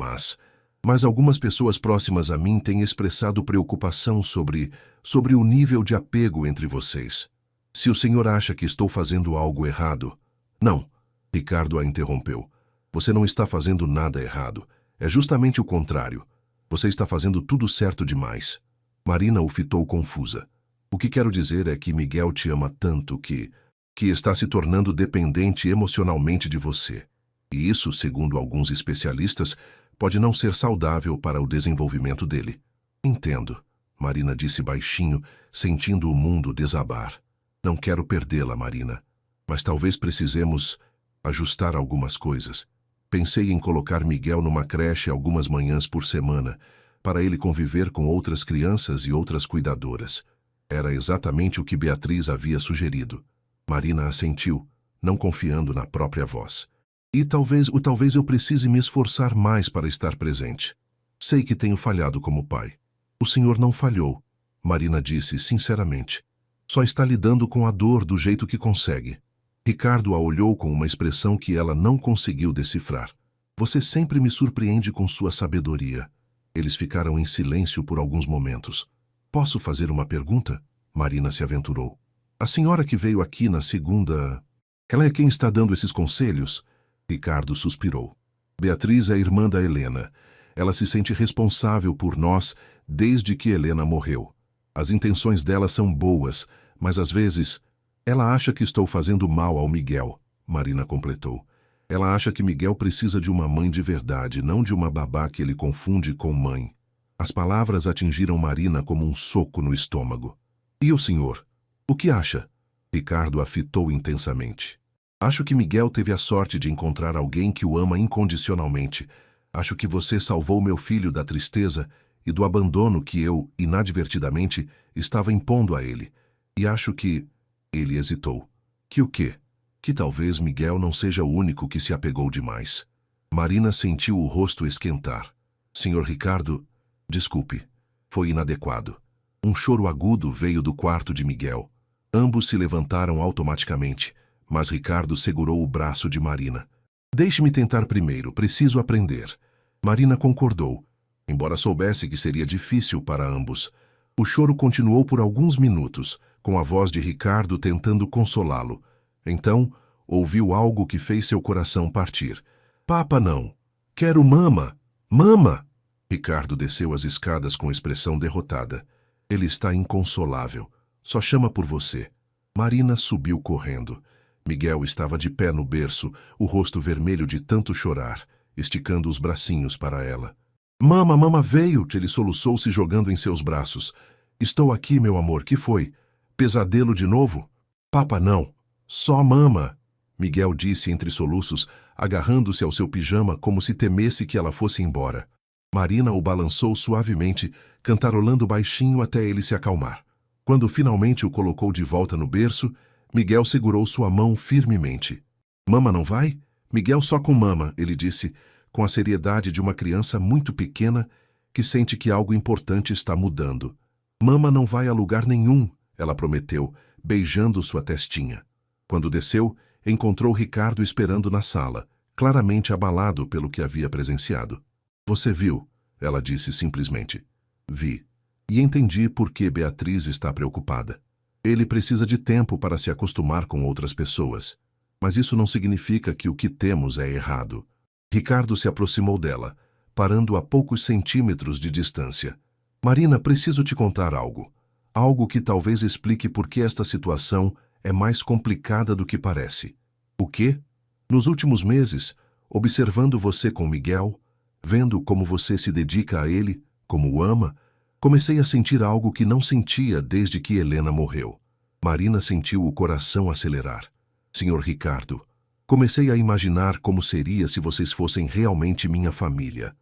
mas algumas pessoas próximas a mim têm expressado preocupação sobre o nível de apego entre vocês. Se o senhor acha que estou fazendo algo errado... Não, Ricardo a interrompeu. Você não está fazendo nada errado. É justamente o contrário. Você está fazendo tudo certo demais. Marina o fitou confusa. O que quero dizer é que Miguel te ama tanto que está se tornando dependente emocionalmente de você. E isso, segundo alguns especialistas, pode não ser saudável para o desenvolvimento dele. Entendo, Marina disse baixinho, sentindo o mundo desabar. Não quero perdê-la, Marina, mas talvez precisemos ajustar algumas coisas. Pensei em colocar Miguel numa creche algumas manhãs por semana, para ele conviver com outras crianças e outras cuidadoras. Era exatamente o que Beatriz havia sugerido. Marina assentiu, não confiando na própria voz. E talvez eu precise me esforçar mais para estar presente. Sei que tenho falhado como pai. O senhor não falhou, Marina disse sinceramente. Só está lidando com a dor do jeito que consegue. Ricardo a olhou com uma expressão que ela não conseguiu decifrar. Você sempre me surpreende com sua sabedoria. Eles ficaram em silêncio por alguns momentos. Posso fazer uma pergunta? Marina se aventurou. A senhora que veio aqui na segunda... Ela é quem está dando esses conselhos? Ricardo suspirou. Beatriz é irmã da Helena. Ela se sente responsável por nós desde que Helena morreu. As intenções dela são boas, mas às vezes... Ela acha que estou fazendo mal ao Miguel, Marina completou. Ela acha que Miguel precisa de uma mãe de verdade, não de uma babá que ele confunde com mãe. As palavras atingiram Marina como um soco no estômago. E o senhor? O que acha? Ricardo a fitou intensamente. Acho que Miguel teve a sorte de encontrar alguém que o ama incondicionalmente. Acho que você salvou meu filho da tristeza e do abandono que eu, inadvertidamente, estava impondo a ele. E acho que... Ele hesitou. Que o quê? Que talvez Miguel não seja o único que se apegou demais. Marina sentiu o rosto esquentar. Senhor Ricardo, desculpe. Foi inadequado. Um choro agudo veio do quarto de Miguel. Ambos se levantaram automaticamente, mas Ricardo segurou o braço de Marina. Deixe-me tentar primeiro, preciso aprender. Marina concordou, embora soubesse que seria difícil para ambos. O choro continuou por alguns minutos, com a voz de Ricardo tentando consolá-lo. Então, ouviu algo que fez seu coração partir. Papa não. Quero mama. Mama! Ricardo desceu as escadas com expressão derrotada. Ele está inconsolável. Só chama por você. Marina subiu correndo. Miguel estava de pé no berço, o rosto vermelho de tanto chorar, esticando os bracinhos para ela. Mama veio, ele soluçou se jogando em seus braços. Estou aqui, meu amor, que foi? Pesadelo de novo? Papa não, só mama, Miguel disse entre soluços, agarrando-se ao seu pijama como se temesse que ela fosse embora. Marina o balançou suavemente, cantarolando baixinho até ele se acalmar. Quando finalmente o colocou de volta no berço, Miguel segurou sua mão firmemente. Mama não vai? Miguel só com mama, ele disse, com a seriedade de uma criança muito pequena que sente que algo importante está mudando. Mama não vai a lugar nenhum, ela prometeu, beijando sua testinha. Quando desceu, encontrou Ricardo esperando na sala, claramente abalado pelo que havia presenciado. Você viu? Ela disse simplesmente. Vi. E entendi por que Beatriz está preocupada. Ele precisa de tempo para se acostumar com outras pessoas. Mas isso não significa que o que temos é errado. Ricardo se aproximou dela, parando a poucos centímetros de distância. Marina, preciso te contar algo. Algo que talvez explique por que esta situação é mais complicada do que parece. O quê? Nos últimos meses, observando você com Miguel, vendo como você se dedica a ele, como o ama, comecei a sentir algo que não sentia desde que Helena morreu. Marina sentiu o coração acelerar. Senhor Ricardo, comecei a imaginar como seria se vocês fossem realmente minha família.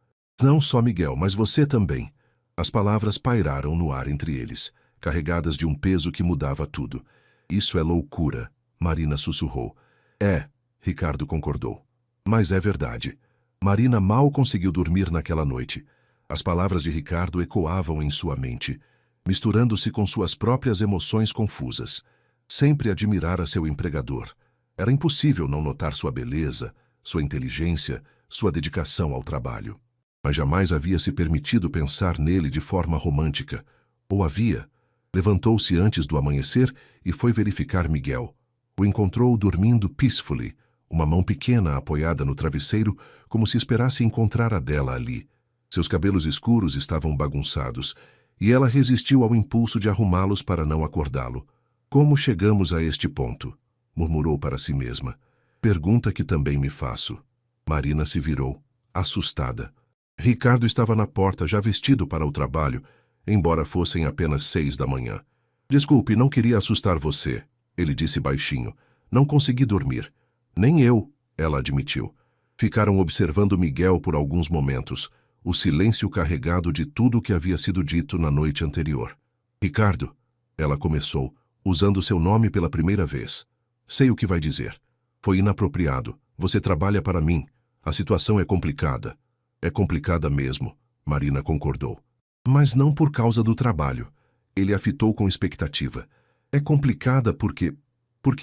Não só Miguel, mas você também. As palavras pairaram no ar entre eles, carregadas de um peso que mudava tudo. Isso é loucura, Marina sussurrou. É, Ricardo concordou. Mas é verdade. Marina mal conseguiu dormir naquela noite. As palavras de Ricardo ecoavam em sua mente, misturando-se com suas próprias emoções confusas. Sempre admirara seu empregador. Era impossível não notar sua beleza, sua inteligência, sua dedicação ao trabalho. Mas jamais havia se permitido pensar nele de forma romântica. Ou havia? Levantou-se antes do amanhecer e foi verificar Miguel. O encontrou dormindo peacefully, uma mão pequena apoiada no travesseiro, como se esperasse encontrar a dela ali. Seus cabelos escuros estavam bagunçados, e ela resistiu ao impulso de arrumá-los para não acordá-lo. Como chegamos a este ponto? Murmurou para si mesma. Pergunta que também me faço. Marina se virou, assustada. Ricardo estava na porta, já vestido para o trabalho, embora fossem apenas 6 da manhã. Desculpe, não queria assustar você, ele disse baixinho. Não consegui dormir. Nem eu, ela admitiu. Ficaram observando Miguel por alguns momentos, o silêncio carregado de tudo o que havia sido dito na noite anterior. Ricardo, ela começou, usando seu nome pela primeira vez. Sei o que vai dizer. Foi inapropriado. Você trabalha para mim. A situação é complicada. É complicada mesmo, Marina concordou. Mas não por causa do trabalho. Ele a fitou com expectativa. É complicada porque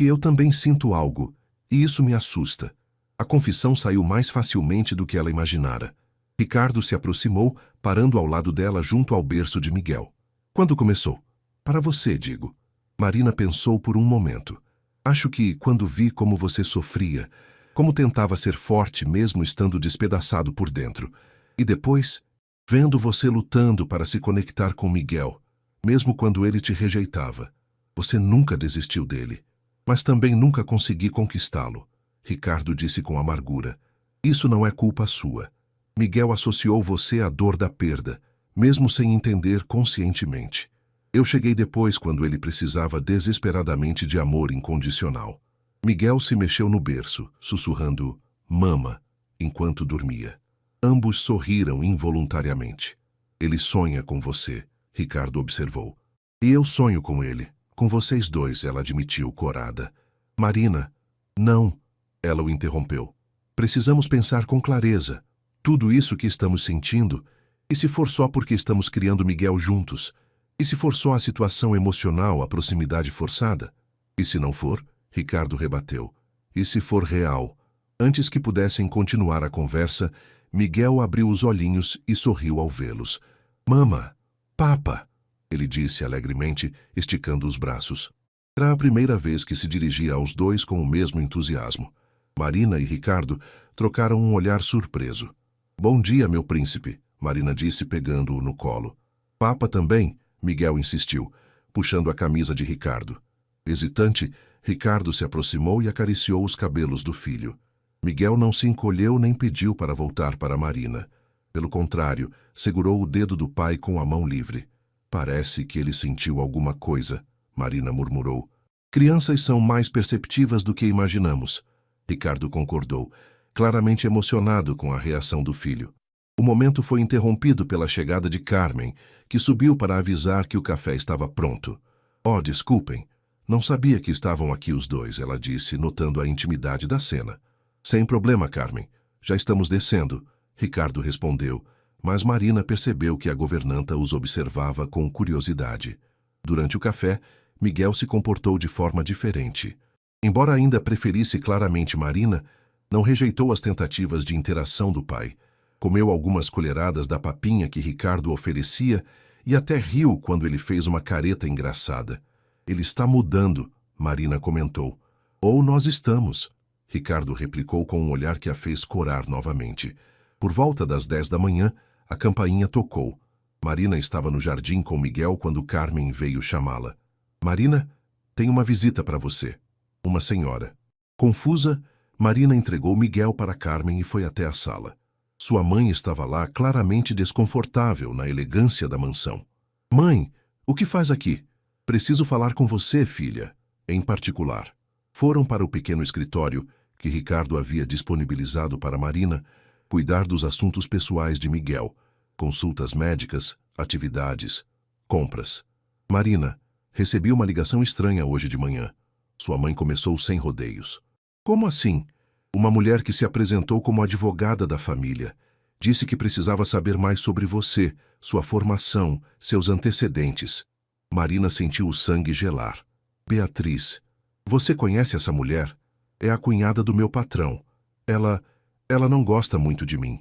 eu também sinto algo, e isso me assusta. A confissão saiu mais facilmente do que ela imaginara. Ricardo se aproximou, parando ao lado dela junto ao berço de Miguel. Quando começou? Para você, digo. Marina pensou por um momento. Acho que quando vi como você sofria, como tentava ser forte mesmo estando despedaçado por dentro. E depois, vendo você lutando para se conectar com Miguel, mesmo quando ele te rejeitava. Você nunca desistiu dele, mas também nunca consegui conquistá-lo, Ricardo disse com amargura. Isso não é culpa sua. Miguel associou você à dor da perda, mesmo sem entender conscientemente. Eu cheguei depois quando ele precisava desesperadamente de amor incondicional. Miguel se mexeu no berço, sussurrando "mama", enquanto dormia. Ambos sorriram involuntariamente. Ele sonha com você, Ricardo observou. E eu sonho com ele, com vocês dois, ela admitiu, corada. Marina, não, ela o interrompeu. Precisamos pensar com clareza. Tudo isso que estamos sentindo, e se for só porque estamos criando Miguel juntos? E se for só a situação emocional, a proximidade forçada? E se não for? Ricardo rebateu. E se for real? Antes que pudessem continuar a conversa, Miguel abriu os olhinhos e sorriu ao vê-los. Mama, papa, ele disse alegremente, esticando os braços. Era a primeira vez que se dirigia aos dois com o mesmo entusiasmo. Marina e Ricardo trocaram um olhar surpreso. Bom dia, meu príncipe, Marina disse pegando-o no colo. Papa também, Miguel insistiu, puxando a camisa de Ricardo. Hesitante, Ricardo se aproximou e acariciou os cabelos do filho. Miguel não se encolheu nem pediu para voltar para Marina. Pelo contrário, segurou o dedo do pai com a mão livre. Parece que ele sentiu alguma coisa, Marina murmurou. Crianças são mais perceptivas do que imaginamos. Ricardo concordou, claramente emocionado com a reação do filho. O momento foi interrompido pela chegada de Carmen, que subiu para avisar que o café estava pronto. Oh, desculpem. Não sabia que estavam aqui os dois, ela disse, notando a intimidade da cena. Sem problema, Carmen. Já estamos descendo, Ricardo respondeu, mas Marina percebeu que a governanta os observava com curiosidade. Durante o café, Miguel se comportou de forma diferente. Embora ainda preferisse claramente Marina, não rejeitou as tentativas de interação do pai. Comeu algumas colheradas da papinha que Ricardo oferecia e até riu quando ele fez uma careta engraçada. Ele está mudando, Marina comentou. Ou nós estamos, Ricardo replicou com um olhar que a fez corar novamente. Por volta das 10 da manhã, a campainha tocou. Marina estava no jardim com Miguel quando Carmen veio chamá-la. Marina, tem uma visita para você. Uma senhora. Confusa, Marina entregou Miguel para Carmen e foi até a sala. Sua mãe estava lá claramente desconfortável na elegância da mansão. Mãe, o que faz aqui? Preciso falar com você, filha, em particular. Foram para o pequeno escritório que Ricardo havia disponibilizado para Marina, cuidar dos assuntos pessoais de Miguel, consultas médicas, atividades, compras. Marina, recebi uma ligação estranha hoje de manhã. Sua mãe começou sem rodeios. Como assim? Uma mulher que se apresentou como advogada da família. Disse que precisava saber mais sobre você, sua formação, seus antecedentes. Marina sentiu o sangue gelar. Beatriz, você conhece essa mulher? É a cunhada do meu patrão. Ela não gosta muito de mim.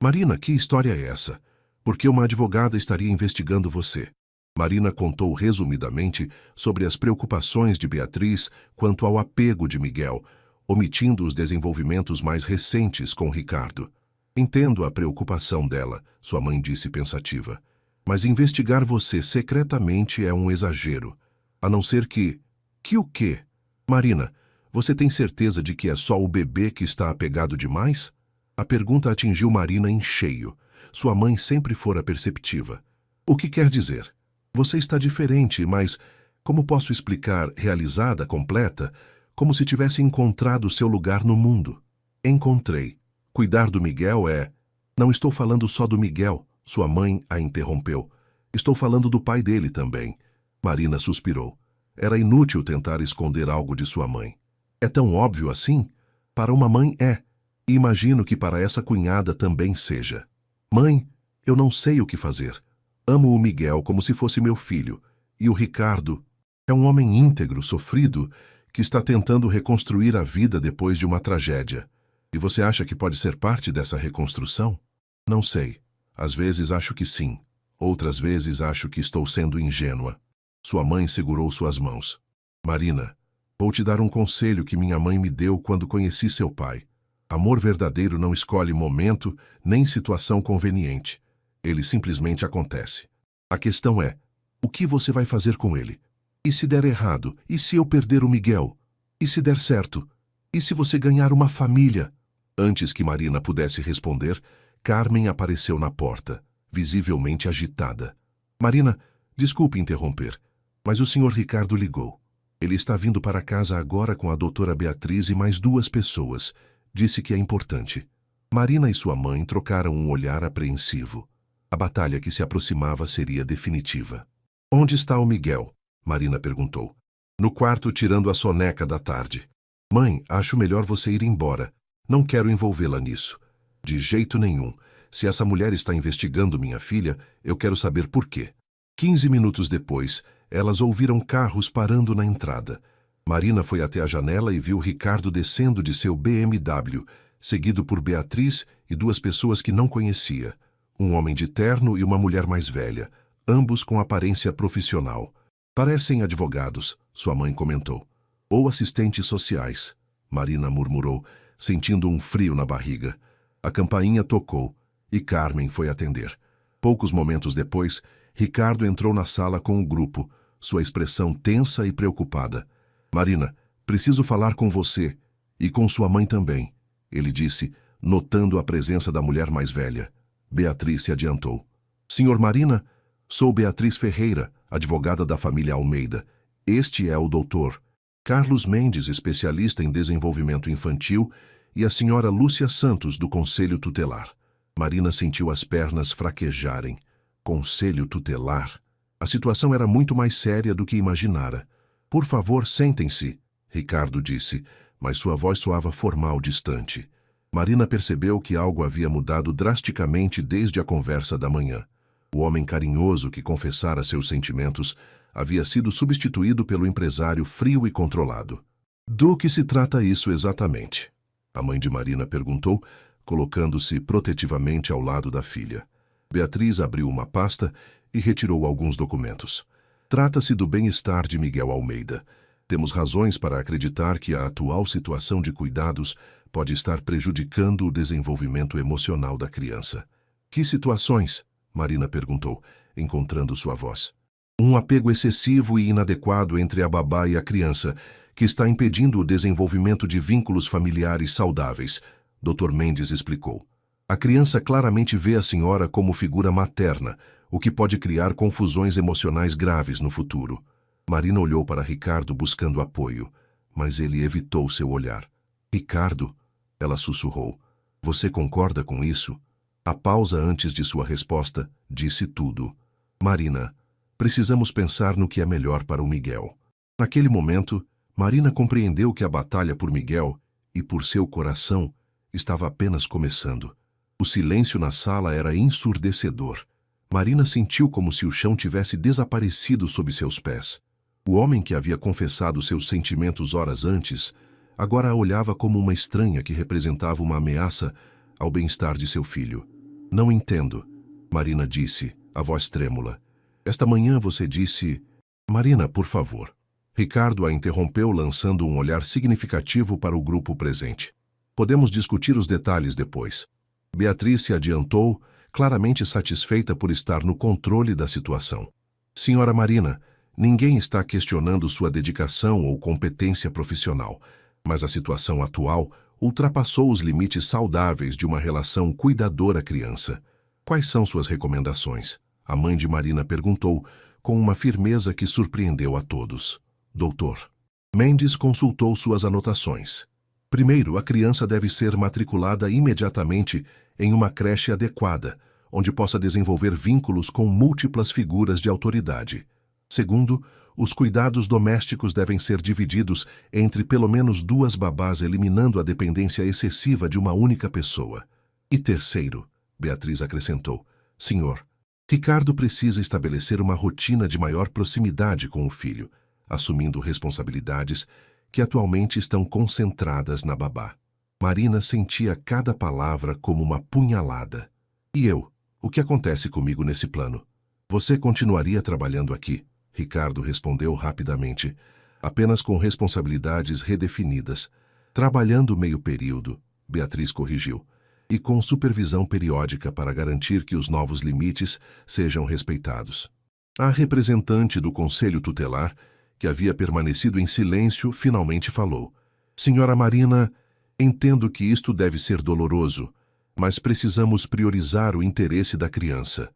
Marina, que história é essa? Por que uma advogada estaria investigando você? Marina contou resumidamente sobre as preocupações de Beatriz quanto ao apego de Miguel, omitindo os desenvolvimentos mais recentes com Ricardo. Entendo a preocupação dela, sua mãe disse pensativa. Mas investigar você secretamente é um exagero. A não ser que... Que o quê? Marina, você tem certeza de que é só o bebê que está apegado demais? A pergunta atingiu Marina em cheio. Sua mãe sempre fora perceptiva. O que quer dizer? Você está diferente, mas... Como posso explicar realizada, completa? Como se tivesse encontrado seu lugar no mundo. Encontrei. Cuidar do Miguel é... Não estou falando só do Miguel, sua mãe a interrompeu. Estou falando do pai dele também. Marina suspirou. Era inútil tentar esconder algo de sua mãe. É tão óbvio assim? Para uma mãe é. E imagino que para essa cunhada também seja. Mãe, eu não sei o que fazer. Amo o Miguel como se fosse meu filho. E o Ricardo é um homem íntegro, sofrido, que está tentando reconstruir a vida depois de uma tragédia. E você acha que pode ser parte dessa reconstrução? Não sei. Às vezes acho que sim. Outras vezes acho que estou sendo ingênua. Sua mãe segurou suas mãos. Marina, vou te dar um conselho que minha mãe me deu quando conheci seu pai. Amor verdadeiro não escolhe momento nem situação conveniente. Ele simplesmente acontece. A questão é, o que você vai fazer com ele? E se der errado? E se eu perder o Miguel? E se der certo? E se você ganhar uma família? Antes que Marina pudesse responder, Carmen apareceu na porta, visivelmente agitada. Marina, desculpe interromper, mas o senhor Ricardo ligou. Ele está vindo para casa agora com a doutora Beatriz e mais 2 pessoas. Disse que é importante. Marina e sua mãe trocaram um olhar apreensivo. A batalha que se aproximava seria definitiva. Onde está o Miguel? Marina perguntou. No quarto, tirando a soneca da tarde. Mãe, acho melhor você ir embora. Não quero envolvê-la nisso. De jeito nenhum. Se essa mulher está investigando minha filha, eu quero saber por quê. 15 minutos depois, elas ouviram carros parando na entrada. Marina foi até a janela e viu Ricardo descendo de seu BMW, seguido por Beatriz e 2 pessoas que não conhecia. Um homem de terno e uma mulher mais velha, ambos com aparência profissional. Parecem advogados, sua mãe comentou. Ou assistentes sociais, Marina murmurou, sentindo um frio na barriga. A campainha tocou e Carmen foi atender. Poucos momentos depois, Ricardo entrou na sala com o grupo, sua expressão tensa e preocupada. Marina, preciso falar com você e com sua mãe também, ele disse, notando a presença da mulher mais velha. Beatriz se adiantou. Senhor Marina, sou Beatriz Ferreira, advogada da família Almeida. Este é o doutor Carlos Mendes, especialista em desenvolvimento infantil, e a senhora Lúcia Santos, do Conselho Tutelar. Marina sentiu as pernas fraquejarem. Conselho Tutelar? A situação era muito mais séria do que imaginara. Por favor, sentem-se, Ricardo disse, mas sua voz soava formal, distante. Marina percebeu que algo havia mudado drasticamente desde a conversa da manhã. O homem carinhoso que confessara seus sentimentos havia sido substituído pelo empresário frio e controlado. Do que se trata isso exatamente? A mãe de Marina perguntou, colocando-se protetivamente ao lado da filha. Beatriz abriu uma pasta e retirou alguns documentos. Trata-se do bem-estar de Miguel Almeida. Temos razões para acreditar que a atual situação de cuidados pode estar prejudicando o desenvolvimento emocional da criança. Que situações? Marina perguntou, encontrando sua voz. Um apego excessivo e inadequado entre a babá e a criança, que está impedindo o desenvolvimento de vínculos familiares saudáveis, Dr. Mendes explicou. A criança claramente vê a senhora como figura materna, o que pode criar confusões emocionais graves no futuro. Marina olhou para Ricardo buscando apoio, mas ele evitou seu olhar. Ricardo, ela sussurrou, você concorda com isso? A pausa antes de sua resposta disse tudo. Marina, precisamos pensar no que é melhor para o Miguel. Naquele momento, Marina compreendeu que a batalha por Miguel e por seu coração estava apenas começando. O silêncio na sala era ensurdecedor. Marina sentiu como se o chão tivesse desaparecido sob seus pés. O homem que havia confessado seus sentimentos horas antes, agora a olhava como uma estranha que representava uma ameaça ao bem-estar de seu filho. Não entendo, Marina disse, a voz trêmula. Esta manhã você disse... Marina, por favor. Ricardo a interrompeu lançando um olhar significativo para o grupo presente. Podemos discutir os detalhes depois. Beatriz se adiantou, claramente satisfeita por estar no controle da situação. Senhora Marina, ninguém está questionando sua dedicação ou competência profissional, mas a situação atual ultrapassou os limites saudáveis de uma relação cuidadora-criança. Quais são suas recomendações? A mãe de Marina perguntou, com uma firmeza que surpreendeu a todos. Doutor. Mendes consultou suas anotações. Primeiro, a criança deve ser matriculada imediatamente em uma creche adequada, onde possa desenvolver vínculos com múltiplas figuras de autoridade. Segundo, os cuidados domésticos devem ser divididos entre pelo menos 2 babás, eliminando a dependência excessiva de uma única pessoa. E terceiro, Beatriz acrescentou, senhor, Ricardo precisa estabelecer uma rotina de maior proximidade com o filho, assumindo responsabilidades que atualmente estão concentradas na babá. Marina sentia cada palavra como uma punhalada. E eu? O que acontece comigo nesse plano? Você continuaria trabalhando aqui? Ricardo respondeu rapidamente, apenas com responsabilidades redefinidas. Trabalhando meio período, Beatriz corrigiu, e com supervisão periódica para garantir que os novos limites sejam respeitados. A representante do Conselho Tutelar, que havia permanecido em silêncio, finalmente falou. Senhora Marina, entendo que isto deve ser doloroso, mas precisamos priorizar o interesse da criança.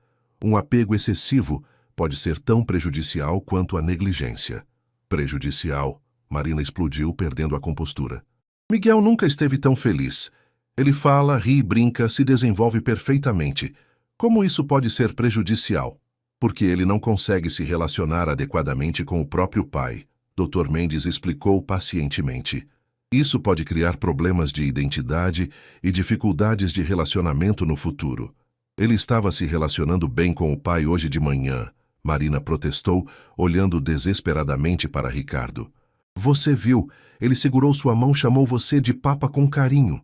Um apego excessivo pode ser tão prejudicial quanto a negligência. Prejudicial? Marina explodiu, perdendo a compostura. Miguel nunca esteve tão feliz. Ele fala, ri e brinca, se desenvolve perfeitamente. Como isso pode ser prejudicial? Porque ele não consegue se relacionar adequadamente com o próprio pai, Dr. Mendes explicou pacientemente. Isso pode criar problemas de identidade e dificuldades de relacionamento no futuro. Ele estava se relacionando bem com o pai hoje de manhã, Marina protestou, olhando desesperadamente para Ricardo. Você viu, ele segurou sua mão, chamou você de papa com carinho.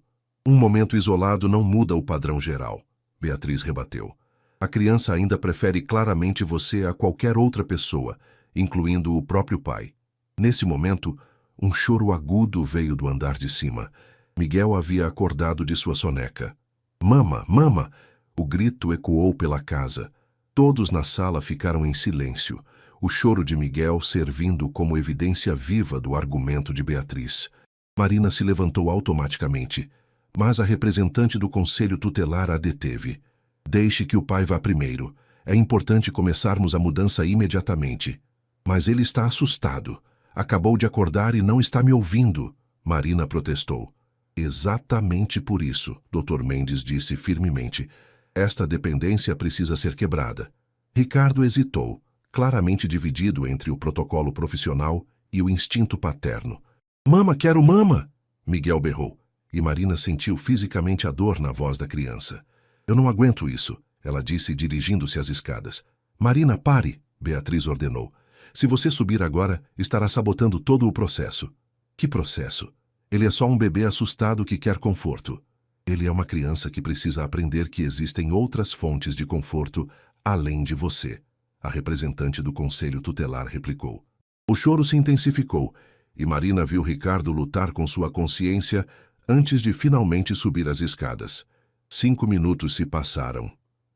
Um momento isolado não muda o padrão geral, Beatriz rebateu. A criança ainda prefere claramente você a qualquer outra pessoa, incluindo o próprio pai. Nesse momento, um choro agudo veio do andar de cima. Miguel havia acordado de sua soneca. Mama, mama! O grito ecoou pela casa. Todos na sala ficaram em silêncio, o choro de Miguel servindo como evidência viva do argumento de Beatriz. Marina se levantou automaticamente, mas a representante do conselho tutelar a deteve. Deixe que o pai vá primeiro. É importante começarmos a mudança imediatamente. Mas ele está assustado. Acabou de acordar e não está me ouvindo, Marina protestou. Exatamente por isso, Dr. Mendes disse firmemente. Esta dependência precisa ser quebrada. Ricardo hesitou, claramente dividido entre o protocolo profissional e o instinto paterno. Mama, quero mama! Miguel berrou, e Marina sentiu fisicamente a dor na voz da criança. Eu não aguento isso, ela disse dirigindo-se às escadas. Marina, pare, Beatriz ordenou. Se você subir agora, estará sabotando todo o processo. Que processo? Ele é só um bebê assustado que quer conforto. Ele é uma criança que precisa aprender que existem outras fontes de conforto além de você, a representante do conselho tutelar replicou. O choro se intensificou e Marina viu Ricardo lutar com sua consciência antes de finalmente subir as escadas. 5 minutos se passaram.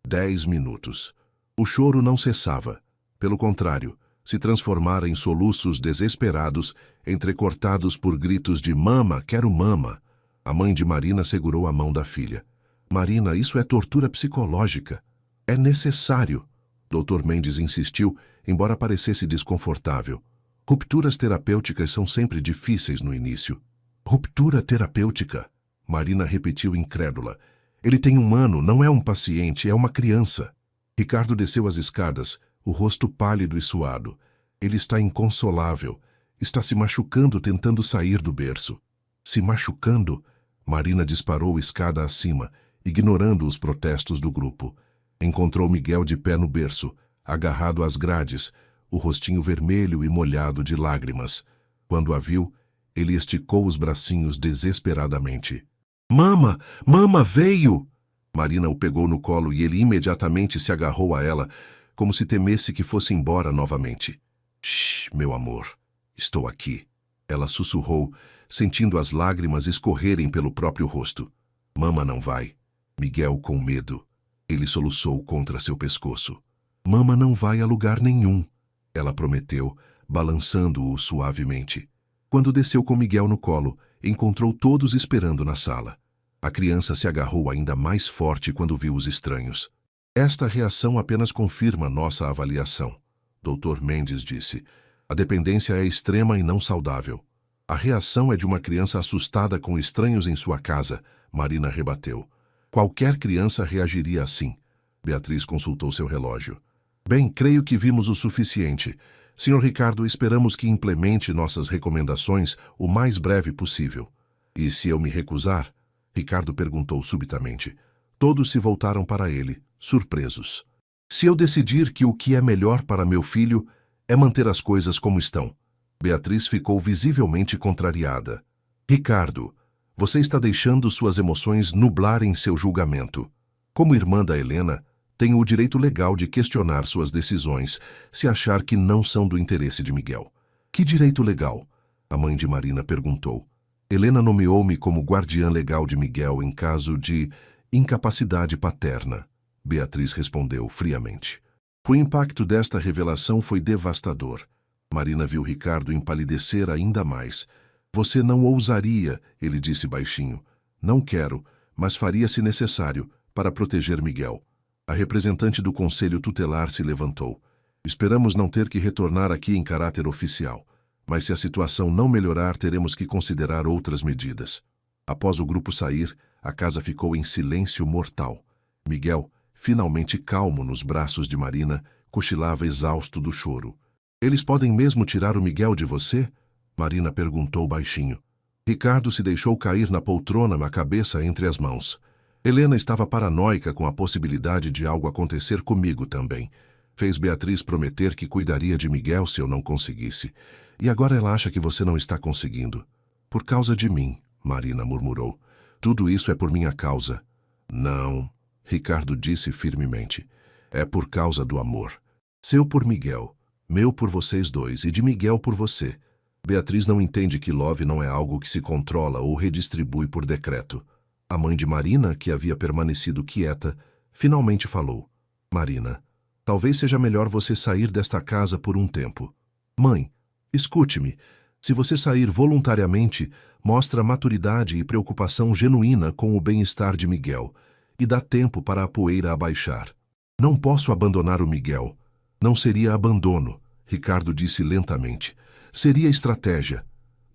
10 minutos. O choro não cessava. Pelo contrário, se transformara em soluços desesperados, entrecortados por gritos de mama, quero mama. A mãe de Marina segurou a mão da filha. Marina, isso é tortura psicológica. É necessário. Dr. Mendes insistiu, embora parecesse desconfortável. Rupturas terapêuticas são sempre difíceis no início. Ruptura terapêutica? Marina repetiu incrédula. Ele tem 1 ano, não é um paciente, é uma criança. Ricardo desceu as escadas, o rosto pálido e suado. Ele está inconsolável. Está se machucando tentando sair do berço. Se machucando? Marina disparou escada acima, ignorando os protestos do grupo. Encontrou Miguel de pé no berço, agarrado às grades, o rostinho vermelho e molhado de lágrimas. Quando a viu, ele esticou os bracinhos desesperadamente. Mama! Mama veio! Marina o pegou no colo e ele imediatamente se agarrou a ela, como se temesse que fosse embora novamente. Shh, meu amor, estou aqui. Ela sussurrou, sentindo as lágrimas escorrerem pelo próprio rosto. Mama não vai. Miguel com medo. Ele soluçou contra seu pescoço. Mama não vai a lugar nenhum, ela prometeu, balançando-o suavemente. Quando desceu com Miguel no colo, encontrou todos esperando na sala. A criança se agarrou ainda mais forte quando viu os estranhos. Esta reação apenas confirma nossa avaliação, Dr. Mendes disse. A dependência é extrema e não saudável. A reação é de uma criança assustada com estranhos em sua casa, Marina rebateu. Qualquer criança reagiria assim. Beatriz consultou seu relógio. Bem, creio que vimos o suficiente. Sr. Ricardo, esperamos que implemente nossas recomendações o mais breve possível. E se eu me recusar? Ricardo perguntou subitamente. Todos se voltaram para ele, surpresos. Se eu decidir que o que é melhor para meu filho é manter as coisas como estão. Beatriz ficou visivelmente contrariada. Ricardo, você está deixando suas emoções nublarem seu julgamento. Como irmã da Helena, tenho o direito legal de questionar suas decisões, se achar que não são do interesse de Miguel. Que direito legal? A mãe de Marina perguntou. Helena nomeou-me como guardiã legal de Miguel em caso de incapacidade paterna. Beatriz respondeu friamente. O impacto desta revelação foi devastador. Marina viu Ricardo empalidecer ainda mais. Você não ousaria, ele disse baixinho. Não quero, mas faria se necessário, para proteger Miguel. A representante do conselho tutelar se levantou. Esperamos não ter que retornar aqui em caráter oficial, mas se a situação não melhorar, teremos que considerar outras medidas. Após o grupo sair, a casa ficou em silêncio mortal. Miguel, finalmente calmo nos braços de Marina, cochilava exausto do choro. Eles podem mesmo tirar o Miguel de você? Marina perguntou baixinho. Ricardo se deixou cair na poltrona, a cabeça entre as mãos. Helena estava paranoica com a possibilidade de algo acontecer comigo também. Fez Beatriz prometer que cuidaria de Miguel se eu não conseguisse. E agora ela acha que você não está conseguindo. Por causa de mim, Marina murmurou. Tudo isso é por minha causa. Não, Ricardo disse firmemente. É por causa do amor. Seu por Miguel, meu por vocês dois e de Miguel por você. Beatriz não entende que love não é algo que se controla ou redistribui por decreto. A mãe de Marina, que havia permanecido quieta, finalmente falou. Marina, Talvez seja melhor você sair desta casa por um tempo. Mãe, escute-me. Se você sair voluntariamente, mostra maturidade e preocupação genuína com o bem-estar de Miguel e dá tempo para a poeira abaixar. Não posso abandonar o Miguel. Não seria abandono, Ricardo disse lentamente. Seria estratégia.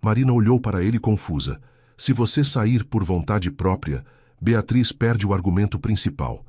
Marina olhou para ele confusa. Se você sair por vontade própria, Beatriz perde o argumento principal.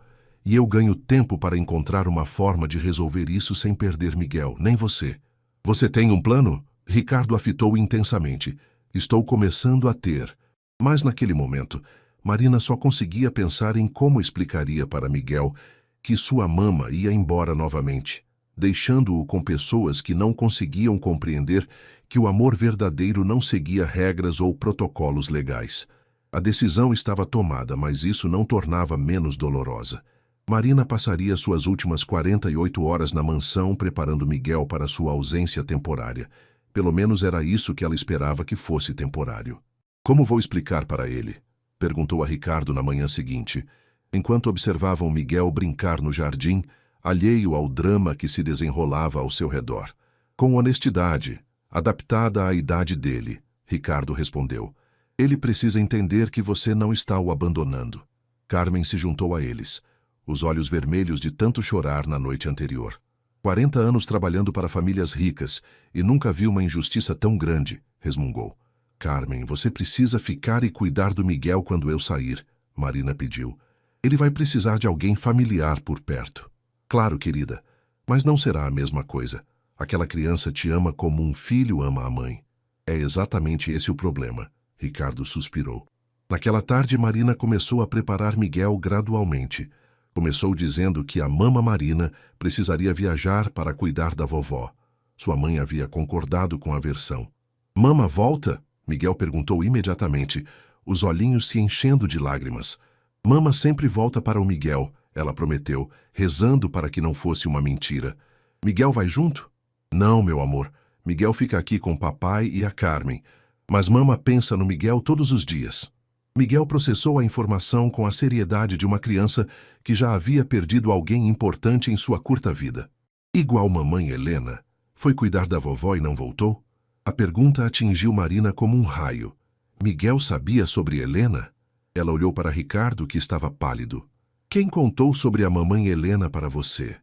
E eu ganho tempo para encontrar uma forma de resolver isso sem perder Miguel, nem você. Você tem um plano? Ricardo a fitou intensamente. Estou começando a ter. Mas naquele momento, Marina só conseguia pensar em como explicaria para Miguel que sua mama ia embora novamente, deixando-o com pessoas que não conseguiam compreender que o amor verdadeiro não seguia regras ou protocolos legais. A decisão estava tomada, mas isso não tornava menos dolorosa. Marina passaria suas últimas 48 horas na mansão preparando Miguel para sua ausência temporária. Pelo menos era isso que ela esperava que fosse temporário. Como vou explicar para ele? Perguntou a Ricardo na manhã seguinte, enquanto observavam Miguel brincar no jardim, alheio ao drama que se desenrolava ao seu redor. Com honestidade, adaptada à idade dele, Ricardo respondeu. Ele precisa entender que você não está o abandonando. Carmen se juntou a eles, os olhos vermelhos de tanto chorar na noite anterior. 40 anos trabalhando para famílias ricas e nunca viu uma injustiça tão grande, resmungou. Carmen, você precisa ficar e cuidar do Miguel quando eu sair, Marina pediu. Ele vai precisar de alguém familiar por perto. Claro, querida, mas não será a mesma coisa. Aquela criança te ama como um filho ama a mãe. É exatamente esse o problema, Ricardo suspirou. Naquela tarde, Marina começou a preparar Miguel gradualmente. Começou dizendo que a mama Marina precisaria viajar para cuidar da vovó. Sua mãe havia concordado com a versão. Mama volta? Miguel perguntou imediatamente, os olhinhos se enchendo de lágrimas. Mama sempre volta para o Miguel, ela prometeu, rezando para que não fosse uma mentira. Miguel vai junto? Não, meu amor. Miguel fica aqui com o papai e a Carmen. Mas mama pensa no Miguel todos os dias. Miguel processou a informação com a seriedade de uma criança que já havia perdido alguém importante em sua curta vida. Igual mamãe Helena, foi cuidar da vovó e não voltou? A pergunta atingiu Marina como um raio. Miguel sabia sobre Helena? Ela olhou para Ricardo, que estava pálido. Quem contou sobre a mamãe Helena para você?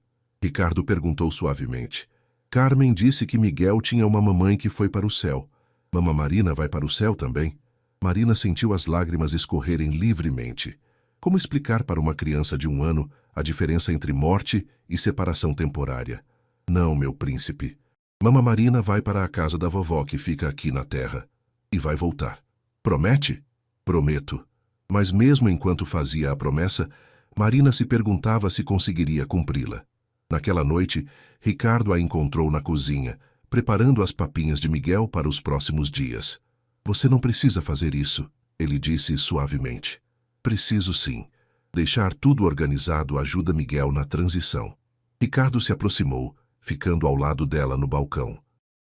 Ricardo perguntou suavemente. Carmen disse que Miguel tinha uma mamãe que foi para o céu. Mama Marina vai para o céu também? Marina sentiu as lágrimas escorrerem livremente. Como explicar para uma criança de 1 ano a diferença entre morte e separação temporária? Não, meu príncipe. Mama Marina vai para a casa da vovó que fica aqui na terra. E vai voltar. Promete? Prometo. Mas mesmo enquanto fazia a promessa, Marina se perguntava se conseguiria cumpri-la. Naquela noite, Ricardo a encontrou na cozinha, preparando as papinhas de Miguel para os próximos dias. Você não precisa fazer isso, ele disse suavemente. Preciso sim. Deixar tudo organizado ajuda Miguel na transição. Ricardo se aproximou, ficando ao lado dela no balcão.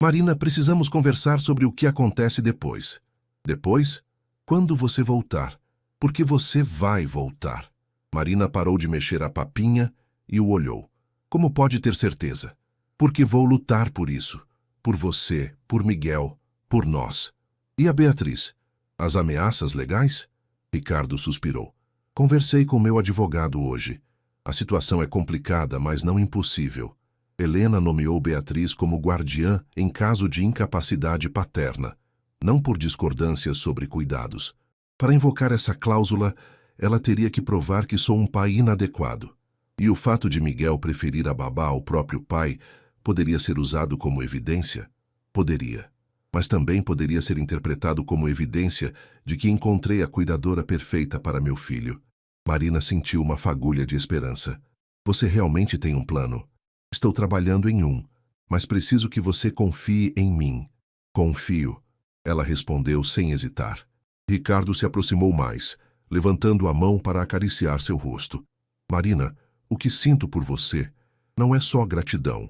Marina, precisamos conversar sobre o que acontece depois. Depois? Quando você voltar. Porque você vai voltar. Marina parou de mexer a papinha e o olhou. Como pode ter certeza? Porque vou lutar por isso. Por você, por Miguel, por nós. E a Beatriz? As ameaças legais? Ricardo suspirou. Conversei com meu advogado hoje. A situação é complicada, mas não impossível. Helena nomeou Beatriz como guardiã em caso de incapacidade paterna, não por discordâncias sobre cuidados. Para invocar essa cláusula, ela teria que provar que sou um pai inadequado. E o fato de Miguel preferir a babá ao próprio pai poderia ser usado como evidência? Poderia. Mas também poderia ser interpretado como evidência de que encontrei a cuidadora perfeita para meu filho. Marina sentiu uma fagulha de esperança. Você realmente tem um plano? Estou trabalhando em um, mas preciso que você confie em mim. Confio, ela respondeu sem hesitar. Ricardo se aproximou mais, levantando a mão para acariciar seu rosto. Marina, o que sinto por você não é só gratidão.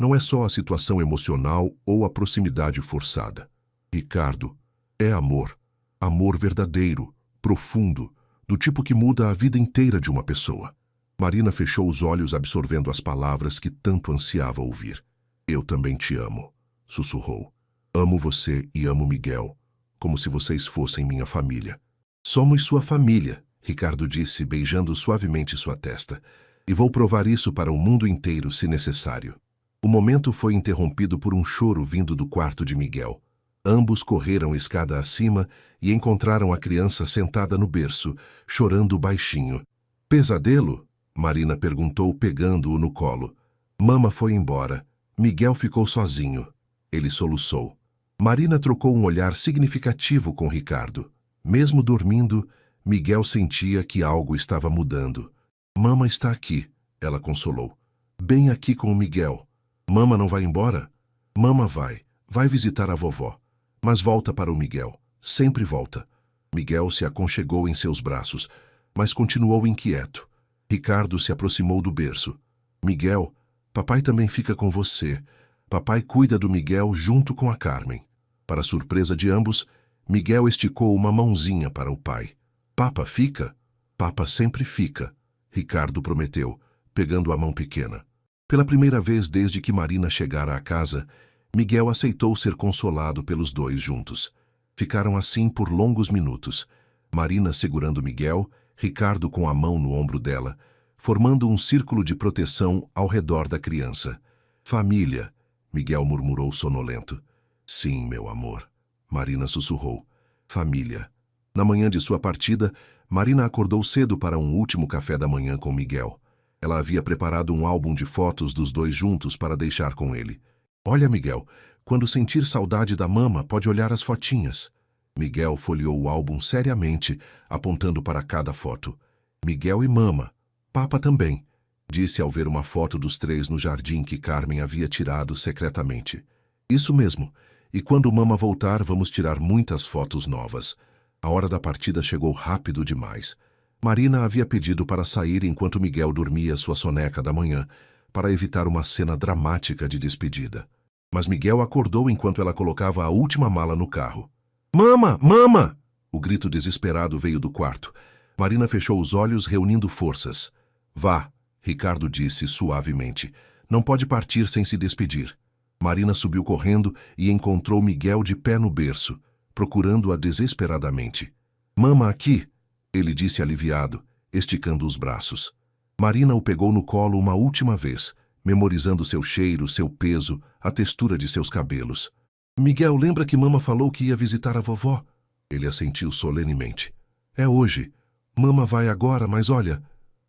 Não é só a situação emocional ou a proximidade forçada. Ricardo, é amor. Amor verdadeiro, profundo, do tipo que muda a vida inteira de uma pessoa. Marina fechou os olhos absorvendo as palavras que tanto ansiava ouvir. Eu também te amo, sussurrou. Amo você e amo Miguel, como se vocês fossem minha família. Somos sua família, Ricardo disse, beijando suavemente sua testa. E vou provar isso para o mundo inteiro, se necessário. O momento foi interrompido por um choro vindo do quarto de Miguel. Ambos correram escada acima e encontraram a criança sentada no berço, chorando baixinho. Pesadelo? Marina perguntou, pegando-o no colo. Mama foi embora. Miguel ficou sozinho. Ele soluçou. Marina trocou um olhar significativo com Ricardo. Mesmo dormindo, Miguel sentia que algo estava mudando. Mama está aqui, ela consolou. Bem aqui com o Miguel. Mama não vai embora? Mama vai visitar a vovó. Mas volta para o Miguel. Sempre volta. Miguel se aconchegou em seus braços, mas continuou inquieto. Ricardo se aproximou do berço. Miguel, papai também fica com você. Papai cuida do Miguel junto com a Carmen. Para surpresa de ambos, Miguel esticou uma mãozinha para o pai. Papa fica? Papa sempre fica, Ricardo prometeu, pegando a mão pequena. Pela primeira vez desde que Marina chegara à casa, Miguel aceitou ser consolado pelos dois juntos. Ficaram assim por longos minutos, Marina segurando Miguel, Ricardo com a mão no ombro dela, formando um círculo de proteção ao redor da criança. Família, Miguel murmurou sonolento. Sim, meu amor, Marina sussurrou. Família. Na manhã de sua partida, Marina acordou cedo para um último café da manhã com Miguel. Ela havia preparado um álbum de fotos dos dois juntos para deixar com ele. Olha, Miguel, quando sentir saudade da mama, pode olhar as fotinhas. Miguel folheou o álbum seriamente, apontando para cada foto. Miguel e mama. Papa também, disse ao ver uma foto dos três no jardim que Carmen havia tirado secretamente. Isso mesmo. E quando mama voltar, vamos tirar muitas fotos novas. A hora da partida chegou rápido demais. Marina havia pedido para sair enquanto Miguel dormia sua soneca da manhã, para evitar uma cena dramática de despedida. Mas Miguel acordou enquanto ela colocava a última mala no carro. Mama! Mama! O grito desesperado veio do quarto. Marina fechou os olhos, reunindo forças. Vá, Ricardo disse suavemente. Não pode partir sem se despedir. Marina subiu correndo e encontrou Miguel de pé no berço, procurando-a desesperadamente. Mama aqui, ele disse aliviado, esticando os braços. Marina o pegou no colo uma última vez, memorizando seu cheiro, seu peso, a textura de seus cabelos. Miguel, lembra que mama falou que ia visitar a vovó? Ele assentiu solenemente. É hoje. Mama vai agora, mas olha...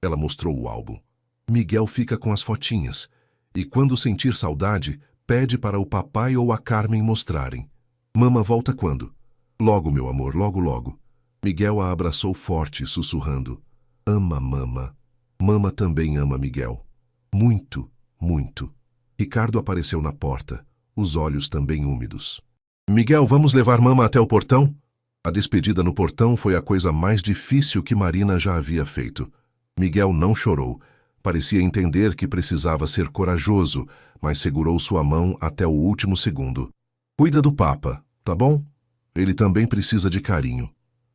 Ela mostrou o álbum. Miguel fica com as fotinhas. E quando sentir saudade, pede para o papai ou a Carmen mostrarem. Mama volta quando? Logo, meu amor, logo, logo. Miguel a abraçou forte, sussurrando. Ama mama. Mama também ama Miguel. Muito, muito. Ricardo apareceu na porta, os olhos também úmidos. Miguel, vamos levar mama até o portão? A despedida no portão foi a coisa mais difícil que Marina já havia feito. Miguel não chorou. Parecia entender que precisava ser corajoso, mas segurou sua mão até o último segundo. Cuida do Papa, tá bom? Ele também precisa de carinho.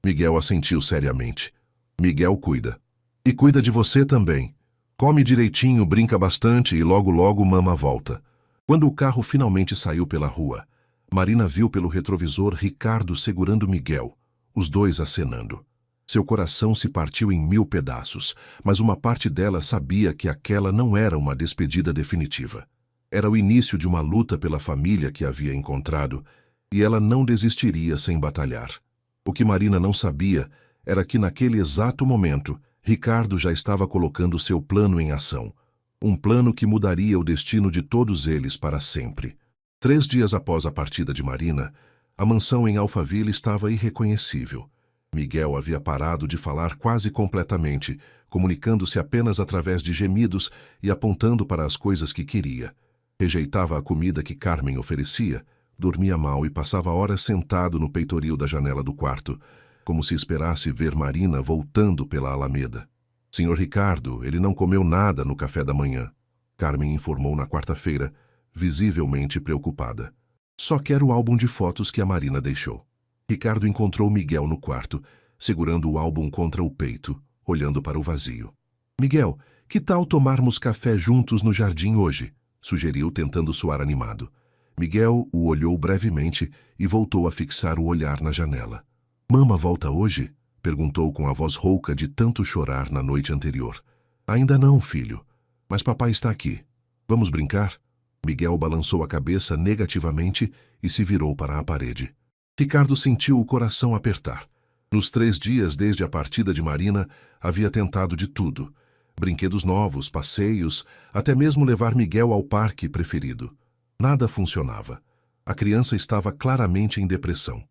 Miguel assentiu seriamente. Miguel cuida. E cuida de você também. Come direitinho, brinca bastante e logo logo mama volta. Quando o carro finalmente saiu pela rua, Marina viu pelo retrovisor Ricardo segurando Miguel, os dois acenando. Seu coração se partiu em 1000 pedaços, mas uma parte dela sabia que aquela não era uma despedida definitiva. Era o início de uma luta pela família que havia encontrado, e ela não desistiria sem batalhar. O que Marina não sabia era que naquele exato momento, Ricardo já estava colocando seu plano em ação. Um plano que mudaria o destino de todos eles para sempre. 3 dias após a partida de Marina, a mansão em Alphaville estava irreconhecível. Miguel havia parado de falar quase completamente, comunicando-se apenas através de gemidos e apontando para as coisas que queria. Rejeitava a comida que Carmen oferecia, dormia mal e passava horas sentado no peitoril da janela do quarto, como se esperasse ver Marina voltando pela alameda. Senhor Ricardo, ele não comeu nada no café da manhã, Carmen informou na quarta-feira, visivelmente preocupada. Só quero o álbum de fotos que a Marina deixou. Ricardo encontrou Miguel no quarto, segurando o álbum contra o peito, olhando para o vazio. Miguel, Que tal tomarmos café juntos no jardim hoje? Sugeriu, tentando soar animado. Miguel o olhou brevemente e voltou a fixar o olhar na janela. Mama volta hoje? Perguntou com a voz rouca de tanto chorar na noite anterior. Ainda não, filho. Mas papai está aqui. Vamos brincar? Miguel balançou a cabeça negativamente e se virou para a parede. Ricardo sentiu o coração apertar. Nos 3 dias desde a partida de Marina, havia tentado de tudo. Brinquedos novos, passeios, até mesmo levar Miguel ao parque preferido. Nada funcionava. A criança estava claramente em depressão.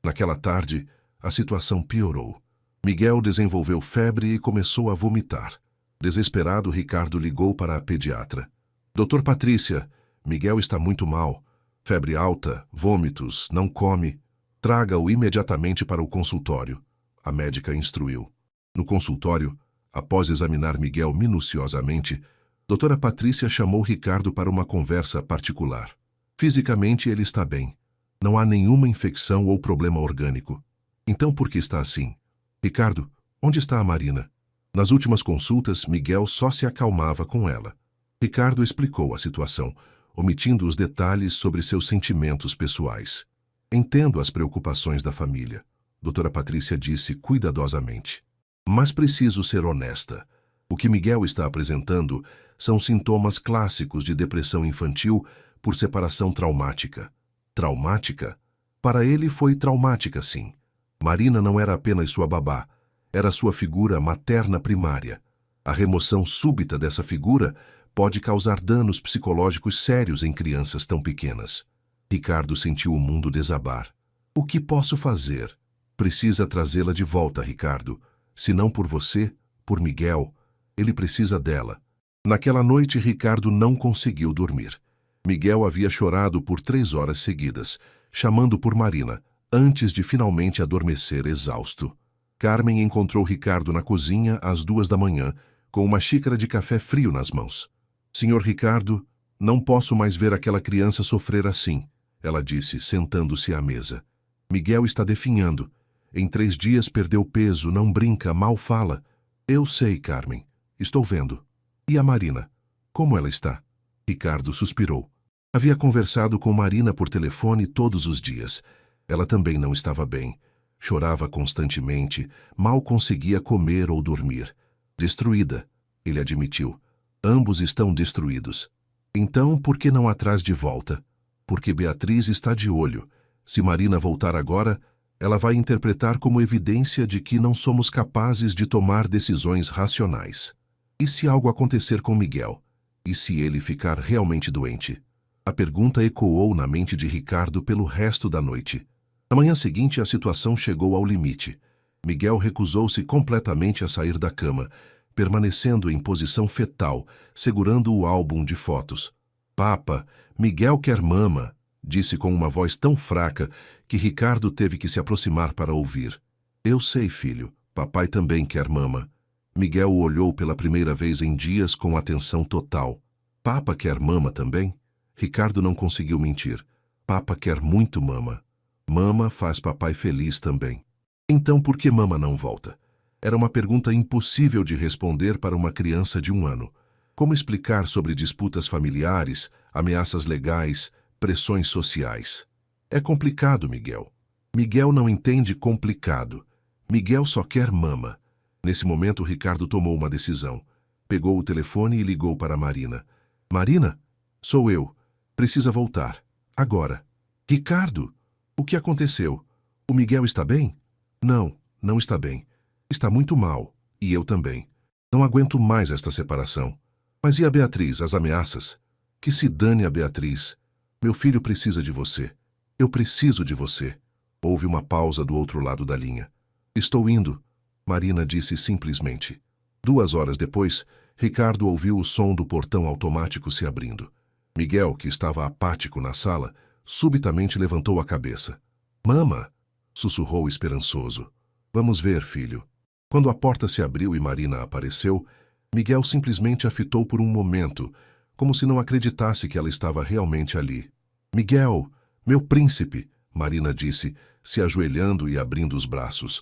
Naquela tarde, a situação piorou. Miguel desenvolveu febre e começou a vomitar. Desesperado, Ricardo ligou para a pediatra. Doutor Patrícia, Miguel está muito mal. Febre alta, vômitos, não come. Traga-o imediatamente para o consultório. A médica instruiu. No consultório, após examinar Miguel minuciosamente, doutora Patrícia chamou Ricardo para uma conversa particular. Fisicamente ele está bem. Não há nenhuma infecção ou problema orgânico. Então por que está assim? Ricardo, onde está a Marina? Nas últimas consultas, Miguel só se acalmava com ela. Ricardo explicou a situação, omitindo os detalhes sobre seus sentimentos pessoais. Entendo as preocupações da família, doutora Patrícia disse cuidadosamente. Mas preciso ser honesta. O que Miguel está apresentando são sintomas clássicos de depressão infantil por separação traumática. Traumática? Para ele foi traumática, sim. Marina não era apenas sua babá, era sua figura materna primária. A remoção súbita dessa figura pode causar danos psicológicos sérios em crianças tão pequenas. Ricardo sentiu o mundo desabar. O que posso fazer? Precisa trazê-la de volta, Ricardo. Se não por você, por Miguel. Ele precisa dela. Naquela noite, Ricardo não conseguiu dormir. Miguel havia chorado por 3 horas seguidas, chamando por Marina, antes de finalmente adormecer exausto. Carmen encontrou Ricardo na cozinha às 2 da manhã, com uma xícara de café frio nas mãos. Senhor Ricardo, não posso mais ver aquela criança sofrer assim, ela disse, sentando-se à mesa. Miguel está definhando. Em 3 dias perdeu peso, não brinca, mal fala. Eu sei, Carmen. Estou vendo. E a Marina? Como ela está? Ricardo suspirou. Havia conversado com Marina por telefone todos os dias. Ela também não estava bem. Chorava constantemente, mal conseguia comer ou dormir. Destruída, ele admitiu. Ambos estão destruídos. Então, por que não atrás de volta? Porque Beatriz está de olho. Se Marina voltar agora, ela vai interpretar como evidência de que não somos capazes de tomar decisões racionais. E se algo acontecer com Miguel? E se ele ficar realmente doente? A pergunta ecoou na mente de Ricardo pelo resto da noite. Na manhã seguinte, a situação chegou ao limite. Miguel recusou-se completamente a sair da cama, permanecendo em posição fetal, segurando o álbum de fotos. Papa, Miguel quer mama, disse com uma voz tão fraca que Ricardo teve que se aproximar para ouvir. Eu sei, filho, papai também quer mama. Miguel o olhou pela primeira vez em dias com atenção total. Papa quer mama também? Ricardo não conseguiu mentir. Papa quer muito mama. Mama faz papai feliz também. Então por que mama não volta? Era uma pergunta impossível de responder para uma criança de 1 ano. Como explicar sobre disputas familiares, ameaças legais, pressões sociais? É complicado, Miguel. Miguel não entende complicado. Miguel só quer mama. Nesse momento, Ricardo tomou uma decisão. Pegou o telefone e ligou para Marina. Marina? Sou eu. Precisa voltar. Agora. Ricardo? O que aconteceu? O Miguel está bem? Não, não está bem. Está muito mal. E eu também. Não aguento mais esta separação. Mas e a Beatriz, as ameaças? Que se dane a Beatriz. Meu filho precisa de você. Eu preciso de você. Houve uma pausa do outro lado da linha. Estou indo, Marina disse simplesmente. 2 horas depois, Ricardo ouviu o som do portão automático se abrindo. Miguel, que estava apático na sala, subitamente levantou a cabeça. Mama! Sussurrou esperançoso. Vamos ver, filho. Quando a porta se abriu e Marina apareceu, Miguel simplesmente a fitou por um momento, como se não acreditasse que ela estava realmente ali. Miguel, meu príncipe, Marina disse, se ajoelhando e abrindo os braços.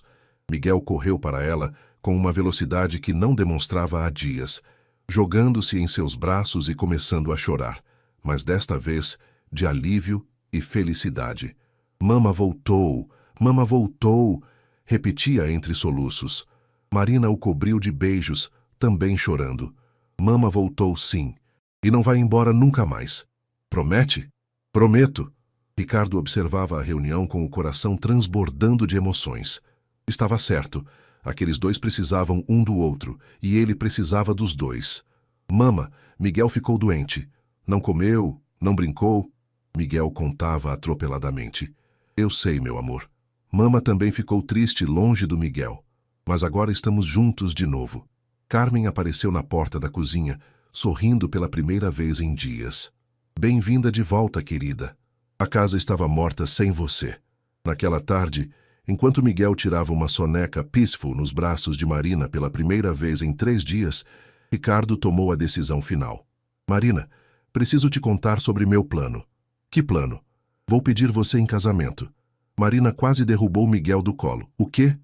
Miguel correu para ela com uma velocidade que não demonstrava há dias. jogando-se em seus braços e começando a chorar, mas desta vez de alívio e felicidade. Mama voltou, repetia entre soluços. Marina o cobriu de beijos, também chorando. Mama voltou sim, e não vai embora nunca mais. Promete? Prometo. Ricardo observava a reunião com o coração transbordando de emoções. Estava certo. Aqueles dois precisavam um do outro, e ele precisava dos dois. Mama, Miguel ficou doente. Não comeu, não brincou. Miguel contava atropeladamente. Eu sei, meu amor. Mama também ficou triste longe do Miguel. Mas agora estamos juntos de novo. Carmen apareceu na porta da cozinha, sorrindo pela primeira vez em dias. Bem-vinda de volta, querida. A casa estava morta sem você. Naquela tarde, enquanto Miguel tirava uma soneca peaceful nos braços de Marina pela primeira vez em 3 dias, Ricardo tomou a decisão final. Marina, preciso te contar sobre meu plano. Que plano? Vou pedir você em casamento. Marina quase derrubou Miguel do colo. O quê?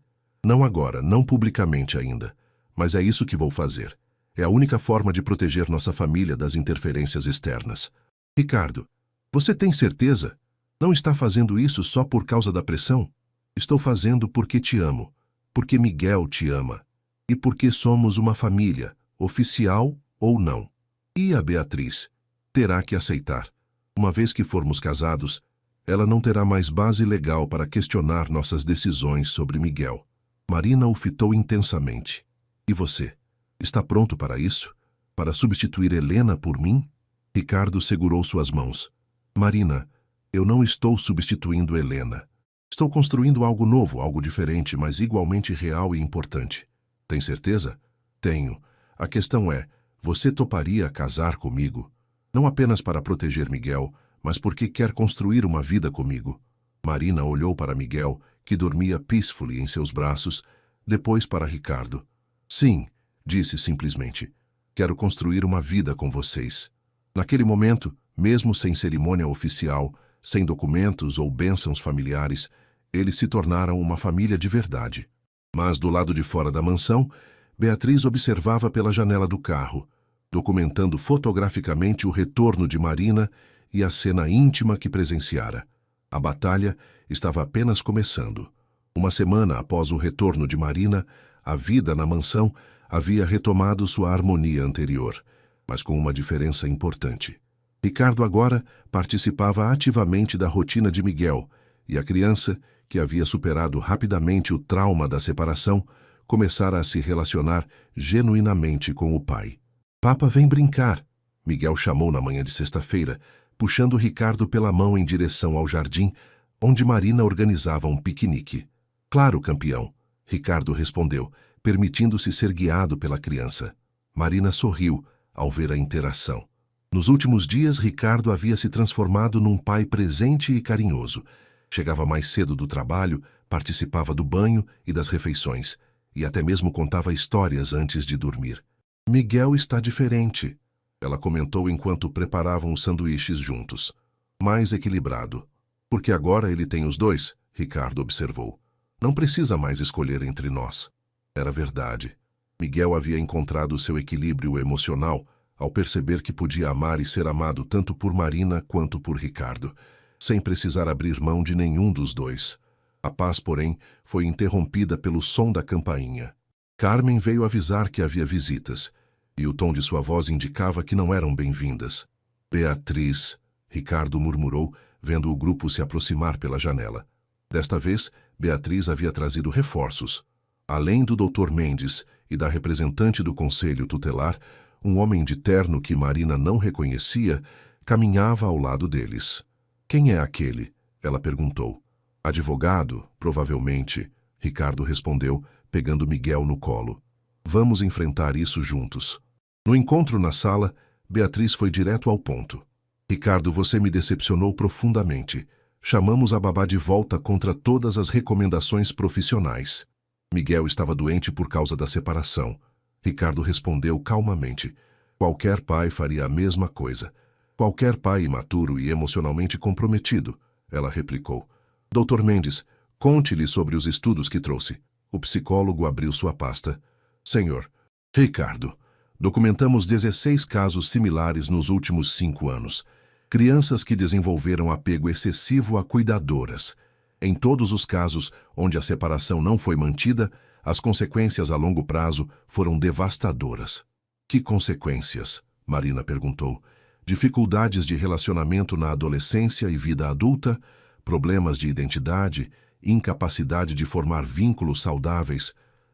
Não agora, não publicamente ainda. Mas é isso que vou fazer. É a única forma de proteger nossa família das interferências externas. Ricardo, você tem certeza? Não está fazendo isso só por causa da pressão? Estou fazendo porque te amo, porque Miguel te ama, e porque somos uma família, oficial ou não. E a Beatriz? Terá que aceitar. Uma vez que formos casados, ela não terá mais base legal para questionar nossas decisões sobre Miguel. Marina o fitou intensamente. E você? Está pronto para isso? Para substituir Helena por mim? Ricardo segurou suas mãos. Marina, eu não estou substituindo Helena. Estou construindo algo novo, algo diferente, mas igualmente real e importante. Tem certeza? Tenho. A questão é, você toparia casar comigo? Não apenas para proteger Miguel, mas porque quer construir uma vida comigo. Marina olhou para Miguel, que dormia peacefully em seus braços, depois para Ricardo. Sim, disse simplesmente. Quero construir uma vida com vocês. Naquele momento, mesmo sem cerimônia oficial, sem documentos ou bênçãos familiares, eles se tornaram uma família de verdade. Mas do lado de fora da mansão, Beatriz observava pela janela do carro, documentando fotograficamente o retorno de Marina e a cena íntima que presenciara. A batalha estava apenas começando. Uma semana após o retorno de Marina, a vida na mansão havia retomado sua harmonia anterior, mas com uma diferença importante. Ricardo agora participava ativamente da rotina de Miguel, e a criança, que havia superado rapidamente o trauma da separação, começara a se relacionar genuinamente com o pai. Papa, vem brincar, Miguel chamou na manhã de sexta-feira, puxando Ricardo pela mão em direção ao jardim, onde Marina organizava um piquenique. Claro, campeão, Ricardo respondeu, permitindo-se ser guiado pela criança. Marina sorriu ao ver a interação. Nos últimos dias, Ricardo havia se transformado num pai presente e carinhoso. Chegava mais cedo do trabalho, participava do banho e das refeições, e até mesmo contava histórias antes de dormir. Miguel está diferente, ela comentou enquanto preparavam os sanduíches juntos. Mais equilibrado. Porque agora ele tem os dois, Ricardo observou. Não precisa mais escolher entre nós. Era verdade. Miguel havia encontrado seu equilíbrio emocional ao perceber que podia amar e ser amado tanto por Marina quanto por Ricardo, sem precisar abrir mão de nenhum dos dois. A paz, porém, foi interrompida pelo som da campainha. Carmen veio avisar que havia visitas, e o tom de sua voz indicava que não eram bem-vindas. Beatriz, Ricardo murmurou, vendo o grupo se aproximar pela janela. Desta vez, Beatriz havia trazido reforços. Além do Dr. Mendes e da representante do conselho tutelar, um homem de terno que Marina não reconhecia caminhava ao lado deles. Quem é aquele? Ela perguntou. Advogado, provavelmente, Ricardo respondeu, pegando Miguel no colo. Vamos enfrentar isso juntos. No encontro na sala, Beatriz foi direto ao ponto. Ricardo, você me decepcionou profundamente. Chamamos a babá de volta contra todas as recomendações profissionais. Miguel estava doente por causa da separação. Ricardo respondeu calmamente. Qualquer pai faria a mesma coisa. Qualquer pai imaturo e emocionalmente comprometido, ela replicou. Dr. Mendes, conte-lhe sobre os estudos que trouxe. O psicólogo abriu sua pasta. Senhor, Ricardo, Documentamos 16 casos similares nos últimos 5 anos. Crianças que desenvolveram apego excessivo a cuidadoras. Em todos os casos onde a separação não foi mantida, as consequências a longo prazo foram devastadoras. Que consequências? Marina perguntou. Dificuldades de relacionamento na adolescência e vida adulta, problemas de identidade, incapacidade de formar vínculos saudáveis.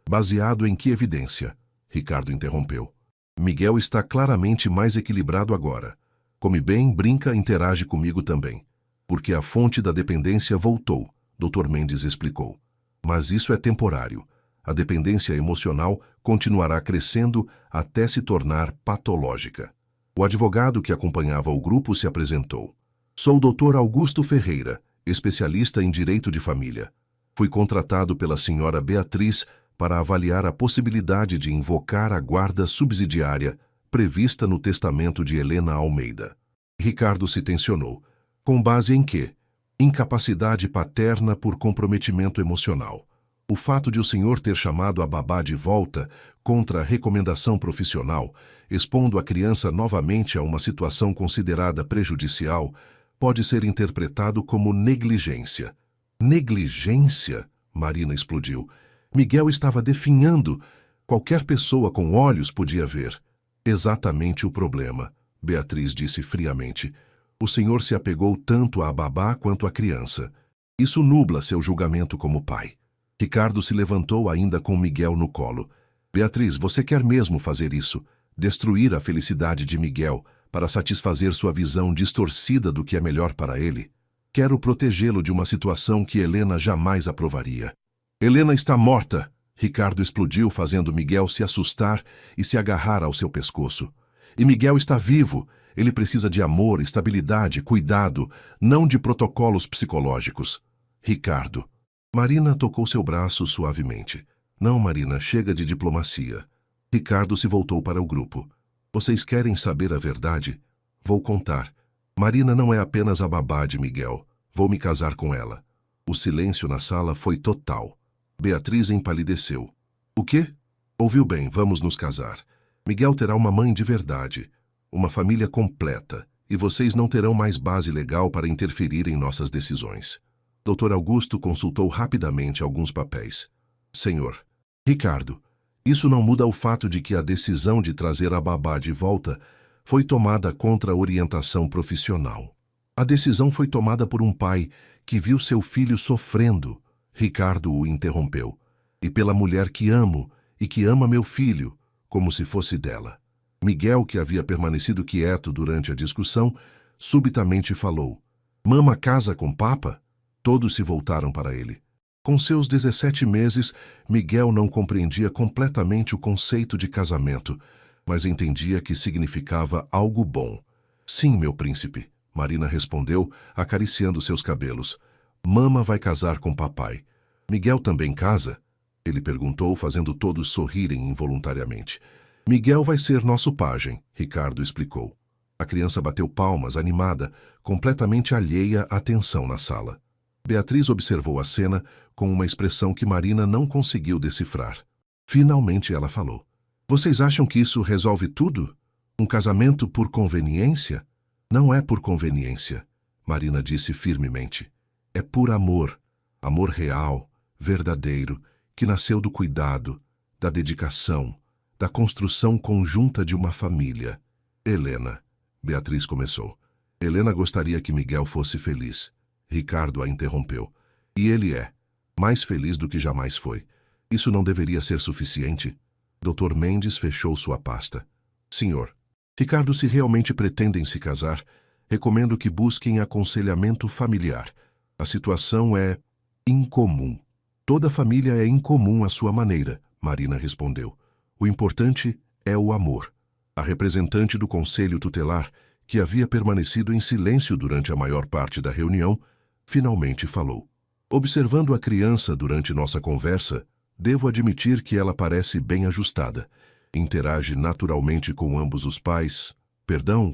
Baseado em que evidência? Ricardo interrompeu. Miguel está claramente mais equilibrado agora. Come bem, brinca, interage comigo também. Porque a fonte da dependência voltou, Dr. Mendes explicou. Mas isso é temporário. A dependência emocional continuará crescendo até se tornar patológica. O advogado que acompanhava o grupo se apresentou. Sou o Dr. Augusto Ferreira, especialista em direito de família. Fui contratado pela senhora Beatriz para avaliar a possibilidade de invocar a guarda subsidiária prevista no testamento de Helena Almeida. Ricardo se tensionou. Com base em quê? Incapacidade paterna por comprometimento emocional. O fato de o senhor ter chamado a babá de volta contra a recomendação profissional, expondo a criança novamente a uma situação considerada prejudicial, pode ser interpretado como negligência. Negligência? Marina explodiu. Miguel estava definhando. Qualquer pessoa com olhos podia ver. Exatamente o problema, Beatriz disse friamente. O senhor se apegou tanto à babá quanto à criança. Isso nubla seu julgamento como pai. Ricardo se levantou ainda com Miguel no colo. Beatriz, você quer mesmo fazer isso? Destruir a felicidade de Miguel para satisfazer sua visão distorcida do que é melhor para ele? Quero protegê-lo de uma situação que Helena jamais aprovaria. Helena está morta! Ricardo explodiu, fazendo Miguel se assustar e se agarrar ao seu pescoço. E Miguel está vivo. Ele precisa de amor, estabilidade, cuidado, não de protocolos psicológicos. Ricardo. Marina tocou seu braço suavemente. Não, Marina, chega de diplomacia. Ricardo se voltou para o grupo. Vocês querem saber a verdade? Vou contar. Marina não é apenas a babá de Miguel. Vou me casar com ela. O silêncio na sala foi total. Beatriz empalideceu. O quê? Ouviu bem, vamos nos casar. Miguel terá uma mãe de verdade, uma família completa, e vocês não terão mais base legal para interferir em nossas decisões. Dr. Augusto consultou rapidamente alguns papéis. Senhor. Ricardo, isso não muda o fato de que a decisão de trazer a babá de volta foi tomada contra a orientação profissional. A decisão foi tomada por um pai que viu seu filho sofrendo. Ricardo o interrompeu. E pela mulher que amo e que ama meu filho, como se fosse dela. Miguel, que havia permanecido quieto durante a discussão, subitamente falou. Mama casa com papa? Todos se voltaram para ele. Com seus 17 meses, Miguel não compreendia completamente o conceito de casamento, mas entendia que significava algo bom. Sim, meu príncipe, Marina respondeu, acariciando seus cabelos. Mama vai casar com papai. Miguel também casa? Ele perguntou, fazendo todos sorrirem involuntariamente. Miguel vai ser nosso pajem, Ricardo explicou. A criança bateu palmas, animada, completamente alheia à tensão na sala. Beatriz observou a cena com uma expressão que Marina não conseguiu decifrar. Finalmente ela falou. Vocês acham que isso resolve tudo? Um casamento por conveniência? Não é por conveniência, Marina disse firmemente. É por amor. Amor real, verdadeiro, que nasceu do cuidado, da dedicação, da construção conjunta de uma família. Helena, Beatriz começou. Helena gostaria que Miguel fosse feliz. Ricardo a interrompeu. E ele é. Mais feliz do que jamais foi. Isso não deveria ser suficiente? Dr. Mendes fechou sua pasta. Senhor, Ricardo, se realmente pretendem se casar, recomendo que busquem aconselhamento familiar. A situação é incomum. Toda família é incomum à sua maneira, Marina respondeu. O importante é o amor. A representante do conselho tutelar, que havia permanecido em silêncio durante a maior parte da reunião, finalmente falou. Observando a criança durante nossa conversa, devo admitir que ela parece bem ajustada. Interage naturalmente com ambos os pais,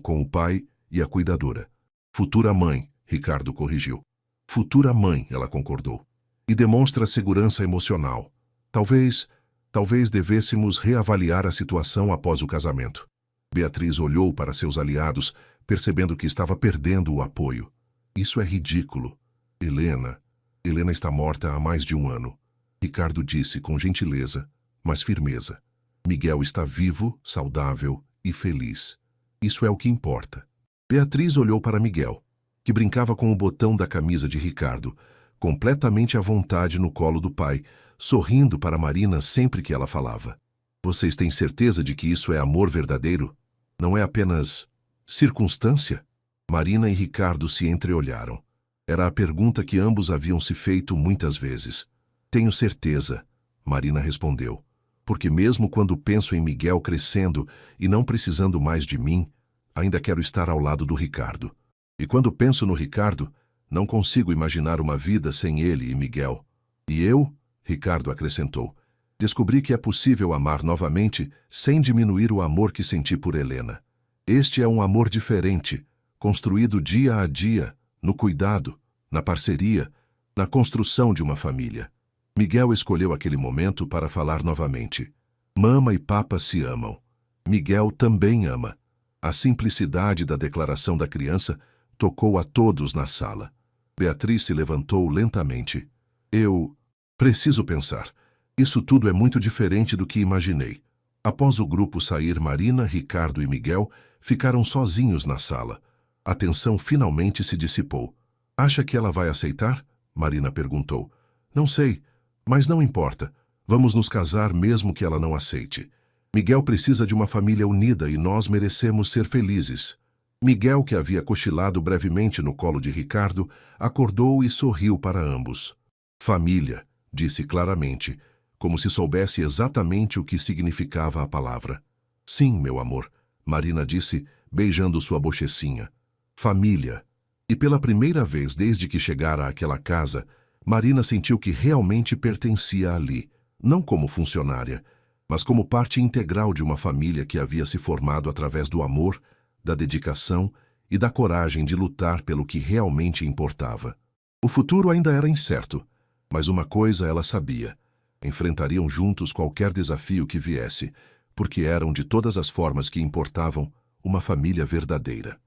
com o pai e a cuidadora. Futura mãe, Ricardo corrigiu. Futura mãe, ela concordou. E demonstra segurança emocional. Talvez Talvez devêssemos reavaliar a situação após o casamento. Beatriz olhou para seus aliados, percebendo que estava perdendo o apoio. Isso é ridículo. Helena está morta há mais de 1 ano. Ricardo disse com gentileza, mas firmeza. Miguel está vivo, saudável e feliz. Isso é o que importa. Beatriz olhou para Miguel, que brincava com o botão da camisa de Ricardo, completamente à vontade no colo do pai, sorrindo para Marina sempre que ela falava. Vocês têm certeza de que isso é amor verdadeiro? Não é apenas circunstância? Marina e Ricardo se entreolharam. Era a pergunta que ambos haviam se feito muitas vezes. Tenho certeza, Marina respondeu, porque mesmo quando penso em Miguel crescendo e não precisando mais de mim, ainda quero estar ao lado do Ricardo. E quando penso no Ricardo, não consigo imaginar uma vida sem ele e Miguel. E eu, Ricardo acrescentou, descobri que é possível amar novamente sem diminuir o amor que senti por Helena. Este é um amor diferente, construído dia a dia, no cuidado, na parceria, na construção de uma família. Miguel escolheu aquele momento para falar novamente. Mama e papa se amam. Miguel também ama. A simplicidade da declaração da criança tocou a todos na sala. Beatriz se levantou lentamente. Eu preciso pensar. Isso tudo é muito diferente do que imaginei. Após o grupo sair, Marina, Ricardo e Miguel ficaram sozinhos na sala. A tensão finalmente se dissipou. Acha que ela vai aceitar? Marina perguntou. Não sei, mas não importa. Vamos nos casar mesmo que ela não aceite. Miguel precisa de uma família unida e nós merecemos ser felizes. Miguel, que havia cochilado brevemente no colo de Ricardo, acordou e sorriu para ambos. Família, disse claramente, como se soubesse exatamente o que significava a palavra. Sim, meu amor, Marina disse, beijando sua bochecinha. Família. E pela primeira vez desde que chegara àquela casa, Marina sentiu que realmente pertencia ali, não como funcionária, mas como parte integral de uma família que havia se formado através do amor, da dedicação e da coragem de lutar pelo que realmente importava. O futuro ainda era incerto, mas uma coisa ela sabia. Enfrentariam juntos qualquer desafio que viesse, porque eram de todas as formas que importavam uma família verdadeira.